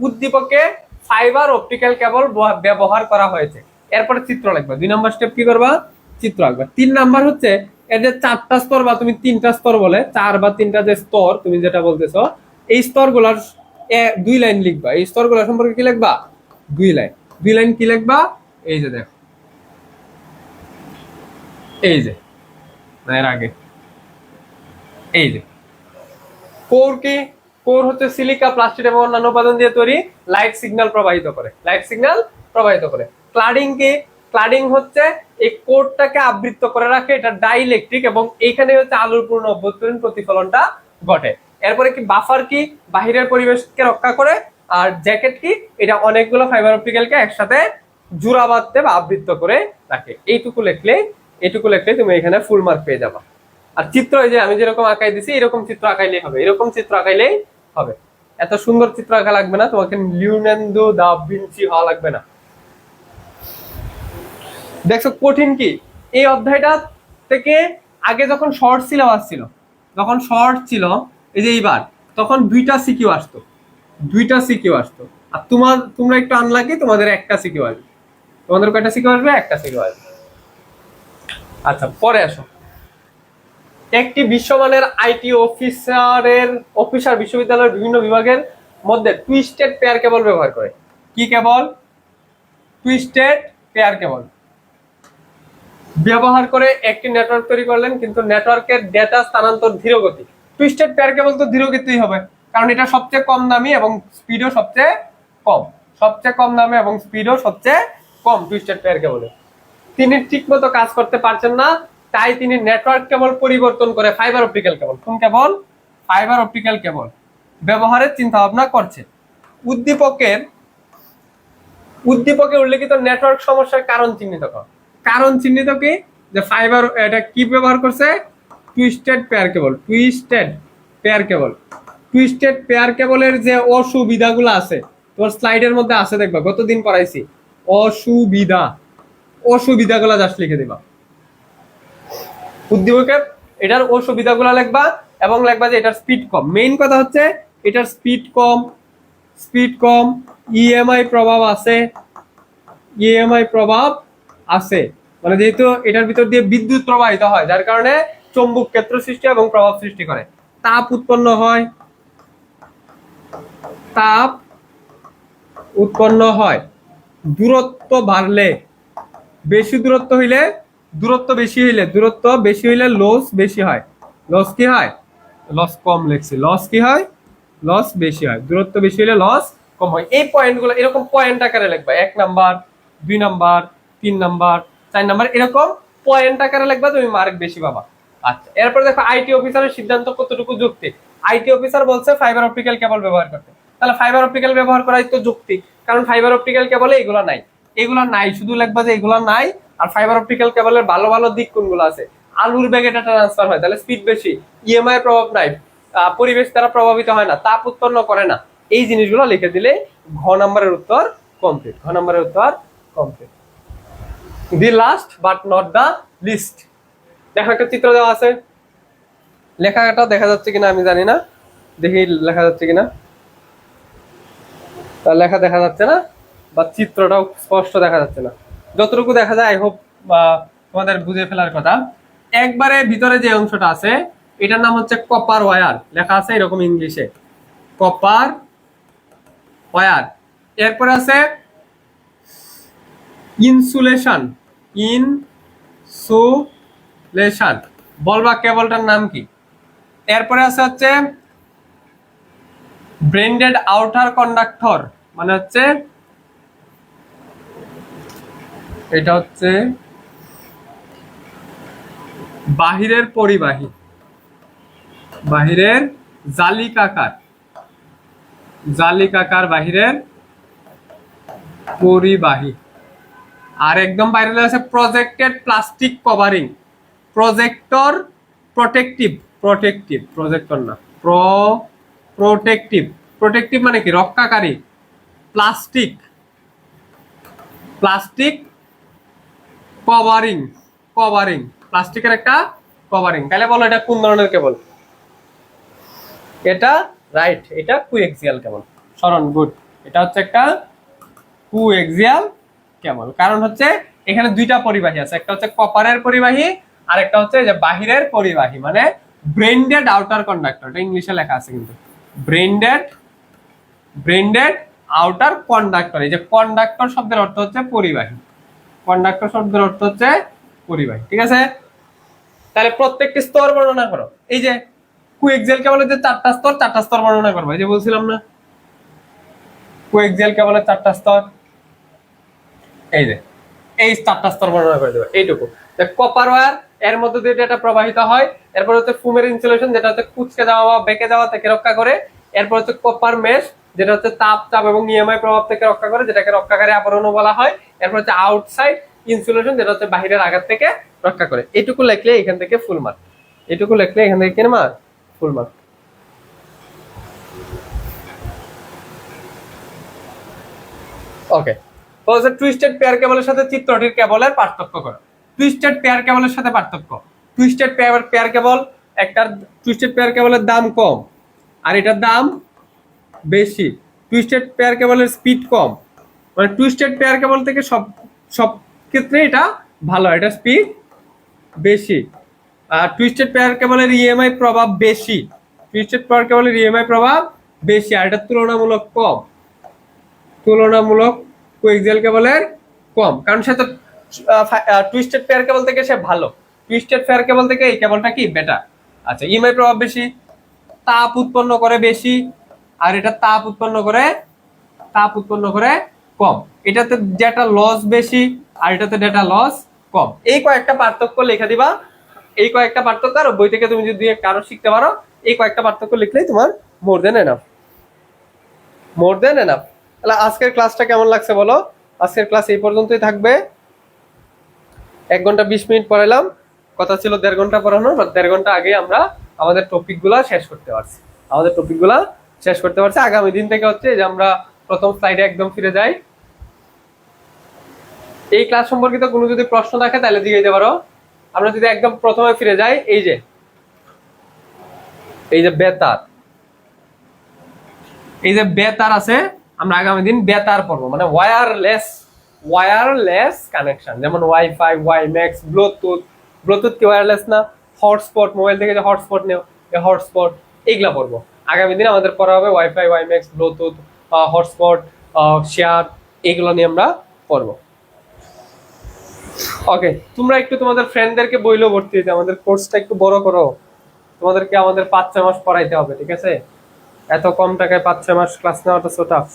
Speaker 1: উদ্দীপকে ফাইবার অপটিক্যাল কেবল ব্যবহার করা হয়েছে, এরপরে চিত্র লিখবা। 2 নাম্বার স্টেপ কি করবা? চিত্র আঁকবা। 3 নাম্বার হচ্ছে এর যে 4টা স্তর বা তুমি 3টা স্তর বলে, 4 বা 3টা যে স্তর তুমি যেটা বলতেছো, এই স্তরগুলোর 2 লাইন লিখবা। এই স্তরগুলো সম্পর্কে কি লিখবা? 2 লাইন। 2 লাইন কি লিখবা? এই যে দেখো, এই যে এর আগে এই যে কোর কি? কোর হচ্ছে সিলিকা, প্লাস্টিক এবং অন্যান্য উপাদান দিয়ে তৈরি, লাইট সিগন্যাল প্রবাহিত করে, লাইট সিগন্যাল প্রবাহিত করে। ক্লাডিং কি? ক্লাডিং হচ্ছে এই কোরটাকে আবৃত করে রাখে, এটা ডাইইলেকট্রিক এবং এইখানে হচ্ছে আলোর পূর্ণ অভ্যন্তরীণ প্রতিফলনটা ঘটে। এরপরে কি? বাফার কি? বাহিরের পরিবেশকে রক্ষা করে। আর জ্যাকেট কি? এটা অনেকগুলো ফাইবার অপটিক্যালকে একসাথে জোড়া বাঁধতে বা আবৃত করে রাখে। এইটুকু লিখলে তুমি এখানে ফুল মার্ক পেয়ে যাবা। আর চিত্র, এই যে আমি যেরকম আঁকাই দিছি এরকম চিত্র আঁকাইলেই হবে, এরকম চিত্র আঁকাইলেই হবে। এত সুন্দর চিত্র আঁকা লাগবে না, তোমাকে লিওনার্দো দা ভিঞ্চি হওয়া লাগবে না। দেখছো কঠিন কি? এই অধ্যায়টা থেকে আগে যখন শর্ট সিলেবাস ছিল, যখন শর্ট ছিল এই যে এইবার, তখন 2টা সিকিউ আসতো, 2টা সিকিউ আসতো। আর তোমরা একটু আনলাকি, তোমাদের একটা সিকিউ আসবে। তোমাদের কয়টা সিকিউ আসবে? একটা সিকিউ আসবে। আচ্ছা, পরে আসো। একটি বিশ্বমানের আইটি অফিসার বিশ্ববিদ্যালয়ের বিভিন্ন বিভাগের মধ্যে টুইস্টেড পেয়ার কেবল ব্যবহার করে। কি কেবল? টুইস্টেড পেয়ার কেবল ব্যবহার করে একটি নেটওয়ার্ক তৈরি করলেন, কিন্তু নেটওয়ার্কের ডেটা স্থানান্তর ধীরগতি। টুইস্টেড পেয়ার কেবল তো ধীরগতিই হবে, কারণ এটা সবচেয়ে কম দামি এবং স্পিডও সবচেয়ে কম, সবচেয়ে কম দামে এবং স্পিডও সবচেয়ে কম টুইস্টেড পেয়ার কেবলে। তিনি ঠিকমতো কাজ করতে পারছেন না, তাই তিনি নেটওয়ার্ক কেবল পরিবর্তন করে ফাইবার অপটিক্যাল কেবল, কোন কেবল? ফাইবার অপটিক্যাল কেবল ব্যবহারের চিন্তা ভাবনা করছে। উদ্দীপকে উল্লেখিত নেটওয়ার্ক সমস্যার কারণ চিহ্নিত কর। কারণ চিহ্নিত কি? যে ফাইবার এটা কি ব্যবহার করছে? টুইস্টেড পেয়ার কেবল। টুইস্টেড পেয়ার কেবল, টুইস্টেড পেয়ার কেবলের যে অসুবিধাগুলো আছে তোমার স্লাইডের মধ্যে আছে, দেখবা গতদিন পড়াইছি। অসুবিধাগুলো জাস্ট লিখে দিবা। উদ্দীপকে এটার অসুবিধাগুলো লিখবা এবং লিখবা যে এটার স্পিড কম। মেইন কথা হচ্ছে এটার স্পিড কম, ইএমআই প্রভাব আছে, মানে যেহেতু এটার ভিতর দিয়ে বিদ্যুৎ প্রবাহিত হয়, যার কারণে চৌম্বক ক্ষেত্র সৃষ্টি এবং প্রভাব সৃষ্টি করে। তাপ উৎপন্ন হয়। দূরত্ব বাড়লে, দূরত্ব বেশি হইলে লস বেশি হয়। লস কি হয়? লস কম লিখছি। লস কি হয়? লস বেশি হয়। দূরত্ব বেশি হইলে লস কম হয়। এই পয়েন্টগুলো এরকম পয়েন্ট আকারে লিখবা। 1 নাম্বার, 2 নাম্বার, 3 নাম্বার, 4 নাম্বার, এরকম পয়েন্ট আকারে লিখবা, তুমি মার্ক বেশি পাবা। আচ্ছা, এরপর দেখো আইটি অফিসারের সিদ্ধান্ত কতটুকু যুক্তি। আইটি অফিসার বলছে ফাইবার অপটিক্যাল কেবল ব্যবহার করতে, তাহলে ফাইবার অপটিক্যাল ব্যবহার করাই তো যুক্তি, কারণ ফাইবার অপটিক্যাল কেবলে এগুলো নাই, শুধু লিখবা যে এগুলো নাই। আর ফাইবার অপটিক্যাল কেবলের ভালো ভালো দিক কোনগুলো আছে? আলুর ব্যাগে ডাটা ট্রান্সফার হয়, তাহলে স্পিড বেশি, ইএমআই প্রভাব নাই, পরিবেশ দ্বারা প্রভাবিত হয় না, তাপ উৎপন্ন করে না। এই জিনিসগুলো লিখে দিলে ঘ নাম্বারের উত্তর complete. The last but not the least. দেখো একটা চিত্র দেওয়া আছে, লেখাটা দেখা যাচ্ছে কিনা আমি জানি না, দেখি লেখা যাচ্ছে কিনা। লেখা দেখা যাচ্ছে না, বা চিত্রটাও স্পষ্ট দেখা যাচ্ছে না। যতটুকু দেখা যায় আই হোপ তোমাদের বুঝে ফেলার কথা। একবারে ভিতরে যে অংশটা আছে এটার নাম হচ্ছে কপার ওয়্যার, লেখা আছে এরকম ইংলিশে, কপার ওয়্যার। এরপরে আছে ইনসুলেশন, বলবা কেবলটার নাম কি? এরপরে আছে হচ্ছে ব্রেন্ডেড আউটার কন্ডাক্টর, মানে হচ্ছে এটা হচ্ছে বাহিরের পরিবাহী, বাহিরের জালিকাকার বাহিরের পরিবাহী। আর একদম বাইরে আছে প্রজেক্টেড প্লাস্টিক কভারিং, প্রজেক্টর না, প্রোটেক্টিভ মানে কি? রক্ষাকারী। প্লাস্টিক কভারিং, প্লাস্টিকের একটা কভারিং। তাহলে বলো এটা কোন ধরনের কেবল? এটা রাইট, এটা কোএক্সিয়াল কেবল। শরণ গুড, এটা হচ্ছে একটা কোএক্সিয়াল কেবল। কারণ হচ্ছে এখানে দুইটা পরিবাহী আছে, একটা হচ্ছে কপারের পরিবাহী আর একটা হচ্ছে যে বাহিরের পরিবাহী, মানে ব্রেন্ডেড আউটার কন্ডাক্টর। এটা ইংলিশে লেখা আছে কিন্তু, ব্রেন্ডেড আউটার কন্ডাক্টর। এই যে কন্ডাক্টর শব্দের অর্থ হচ্ছে পরিবাহী, কন্ডাক্টর শব্দের অর্থ হচ্ছে পরিবাহী, ঠিক আছে? তাহলে প্রত্যেকটি স্তর বর্ণনা করো। এই যে কোএক্সিয়াল কেবলের যে চারটা স্তর বর্ণনা করবো। এই যে বলছিলাম না কোএক্সিয়াল কেবলের চারটা স্তর, এই যে এই চারটা স্তর বর্ণনা করে দেবো। এইটুকু কপার ওয়্যার, এর মধ্যে দিয়ে ডেটা প্রবাহিত হয়। এরপর হচ্ছে ফুমের ইনসুলেশন, যেটা হচ্ছে কুচকে যাওয়া বা বেঁকে যাওয়া থেকে রক্ষা করে। এরপর হচ্ছে কপার মেশ, যেটা হচ্ছে তাপ চাপ এবং ইএমআই প্রভাব থেকে রক্ষা করে, যেটাকে রক্ষাকারী আবরণও বলা হয়। এরপর হচ্ছে আউটসাইড ইনসুলেশন, যেটা হচ্ছে বাহিরের আঘাত থেকে রক্ষা করে। এইটুকু লিখলে এখান থেকে ফুল মার্ক, এইটুকু লিখলে এখান থেকে কেন মার্ক? Full mark. ওকে, তো হচ্ছে টুইস্টেড পেয়ার কেবলের সাথে চিত্রটির কেবলের পার্থক্য করো। টুইস্টেড পেয়ার কেবলের সাথে পার্থক্য। টুইস্টেড পেয়ার কেবল, একটা টুইস্টেড পেয়ার কেবলের দাম কম আর এটার দাম বেশি। টুইস্টেড পেয়ার কেবলের স্পিড কম, মানে টুইস্টেড পেয়ার কেবল থেকে সব সব ক্ষেত্রে এটা ভালো, এটা স্পিড বেশি। আর টুইস্টেড পেয়ার কেবলের ইএমআই প্রভাব বেশি, টুইস্টেড পেয়ার কেবলের ইএমআই প্রভাব বেশি আর এটা তুলনামূলক কম, তুলনামূলক কোএক্সিয়াল কেবলের কম। কারণ সে তো টুইস্টেড পেয়ার কেবল থেকে সে ভালো, টুইস্টেড পেয়ার কেবল থেকে এই কেবলটা কি বেটার। আচ্ছা, ইএমআই প্রভাব বেশি, তাপ উৎপন্ন করে বেশি আর এটা তাপ উৎপন্ন করে কম। এটাতে ডেটা লস বেশি আর এটাতে ডেটা লস কম। এই কয়েকটা পার্থক্য লিখে দিবা, এই কয়েকটা পার্থক্য আর বই থেকে তুমি যদি কারো শিখতে পারো, এই কয়েকটা পার্থক্য লিখলেই তোমার মোর দেন এনাফ। তাহলে আজকের ক্লাসটা কেমন লাগছে বলো? আজকের ক্লাস এই পর্যন্তই থাকবে। 1 ঘন্টা 20 মিনিট পড়াইলাম, কথা ছিল 1.5 ঘন্টা পড়ানোর, বাট 1.5 ঘন্টা আগে আমরা আমাদের টপিকগুলা শেষ করতে পারছি। আগামী দিন থেকে হচ্ছে যে আমরা প্রথম স্লাইডে একদম ফিরে যাই। এই ক্লাস সম্পর্কিত কোনো যদি প্রশ্ন থাকে তাহলে জিজ্ঞাসা পারো। আমরা যদি একদম প্রথমে ফিরে যাই, এই যে বেতার আছে, আমরা আগামী দিন বেতার পড়বো, মানে ওয়্যারলেস কানেকশন, যেমন ওয়াইফাই, ওয়াইম্যাক্স, ব্লুটুথ কি ওয়্যারলেস না? হটস্পট, মোবাইল থেকে যে হটস্পট নেও, এই হটস্পট এইগুলা পড়বো আগামী দিন। আমাদের পড়া হবে wifi, WiMAX, Bluetooth, hotspot, share, এইগুলো নিয়ে আমরা পড়বো। ওকে, তোমরা একটু তোমাদের ফ্রেন্ডদেরকে বইলো ভর্তি হইতে, আমাদের কোর্সটা একটু বড় করো। তোমাদেরকে আমাদের 5-6 মাস পড়াইতে হবে, ঠিক আছে? এত কম টাকায় 5-6 মাস ক্লাস নেওয়াটা সো টাফ।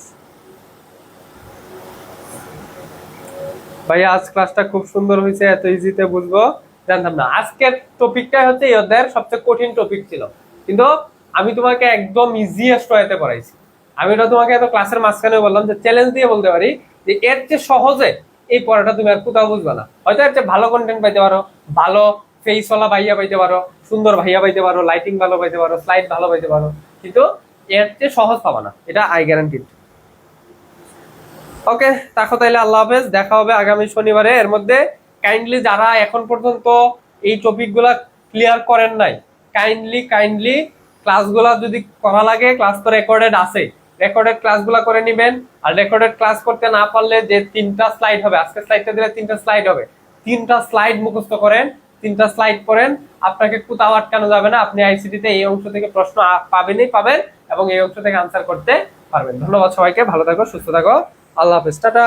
Speaker 1: ভাইয়া আজ ক্লাসটা খুব সুন্দর হয়েছে, এত ইজিতে বুঝবো জানতাম না। আজকের টপিকটাই হচ্ছে এদের সবচেয়ে কঠিন টপিক ছিল, কিন্তু আমি তোমাকে একদম ইজিয়েস্ট ওয়েতে পড়াইছি। আমি এটা তোমাকে এত ক্লাসের মাঝখানে বললাম যে চ্যালেঞ্জ দিয়ে বলতে পারি যে এর চেয়ে সহজে এই পড়াটা তুমি আর কোথাও বুঝবে না। হয়তো এর চেয়ে ভালো কন্টেন্ট পাইতে পারো, ভালো ফেসওয়ালা ভাইয়া পাইতে পারো, সুন্দর ভাইয়া পাইতে পারো, লাইটিং ভালো পাইতে পারো, স্লাইড ভালো পাইতে পারো, কিন্তু এর চেয়ে সহজ পাবা না, এটা আই গ্যারান্টিড। ওকে, তাহলে তাইলে আল্লাহ হাফেজ, দেখা হবে আগামী শনিবারে। এর মধ্যে কাইন্ডলি যারা এখন পর্যন্ত এই টপিকগুলা ক্লিয়ার করেন নাই, কাইন্ডলি ক্লাসগুলা যদি করা লাগে, ক্লাস তো রেকর্ডেড আছে, রেকর্ডেড ক্লাসগুলা করে নিবেন। আর রেকর্ডেড ক্লাস করতে না পারলে যে 3টা স্লাইড হবে, আজকে স্লাইডটা দিলে 3টা স্লাইড হবে, 3টা স্লাইড মুখস্থ করেন, 3টা স্লাইড করেন। আপনাকে কোথাও আটকানো যাবে না, আপনি আইসিটিতে এই অংশ থেকে প্রশ্ন পাবেন এবং এই অংশ থেকে আনসার করতে পারবেন। ধন্যবাদ সবাইকে, ভালো থাকো, সুস্থ থাকো, আল্লাহ হাফেজ, টাটা।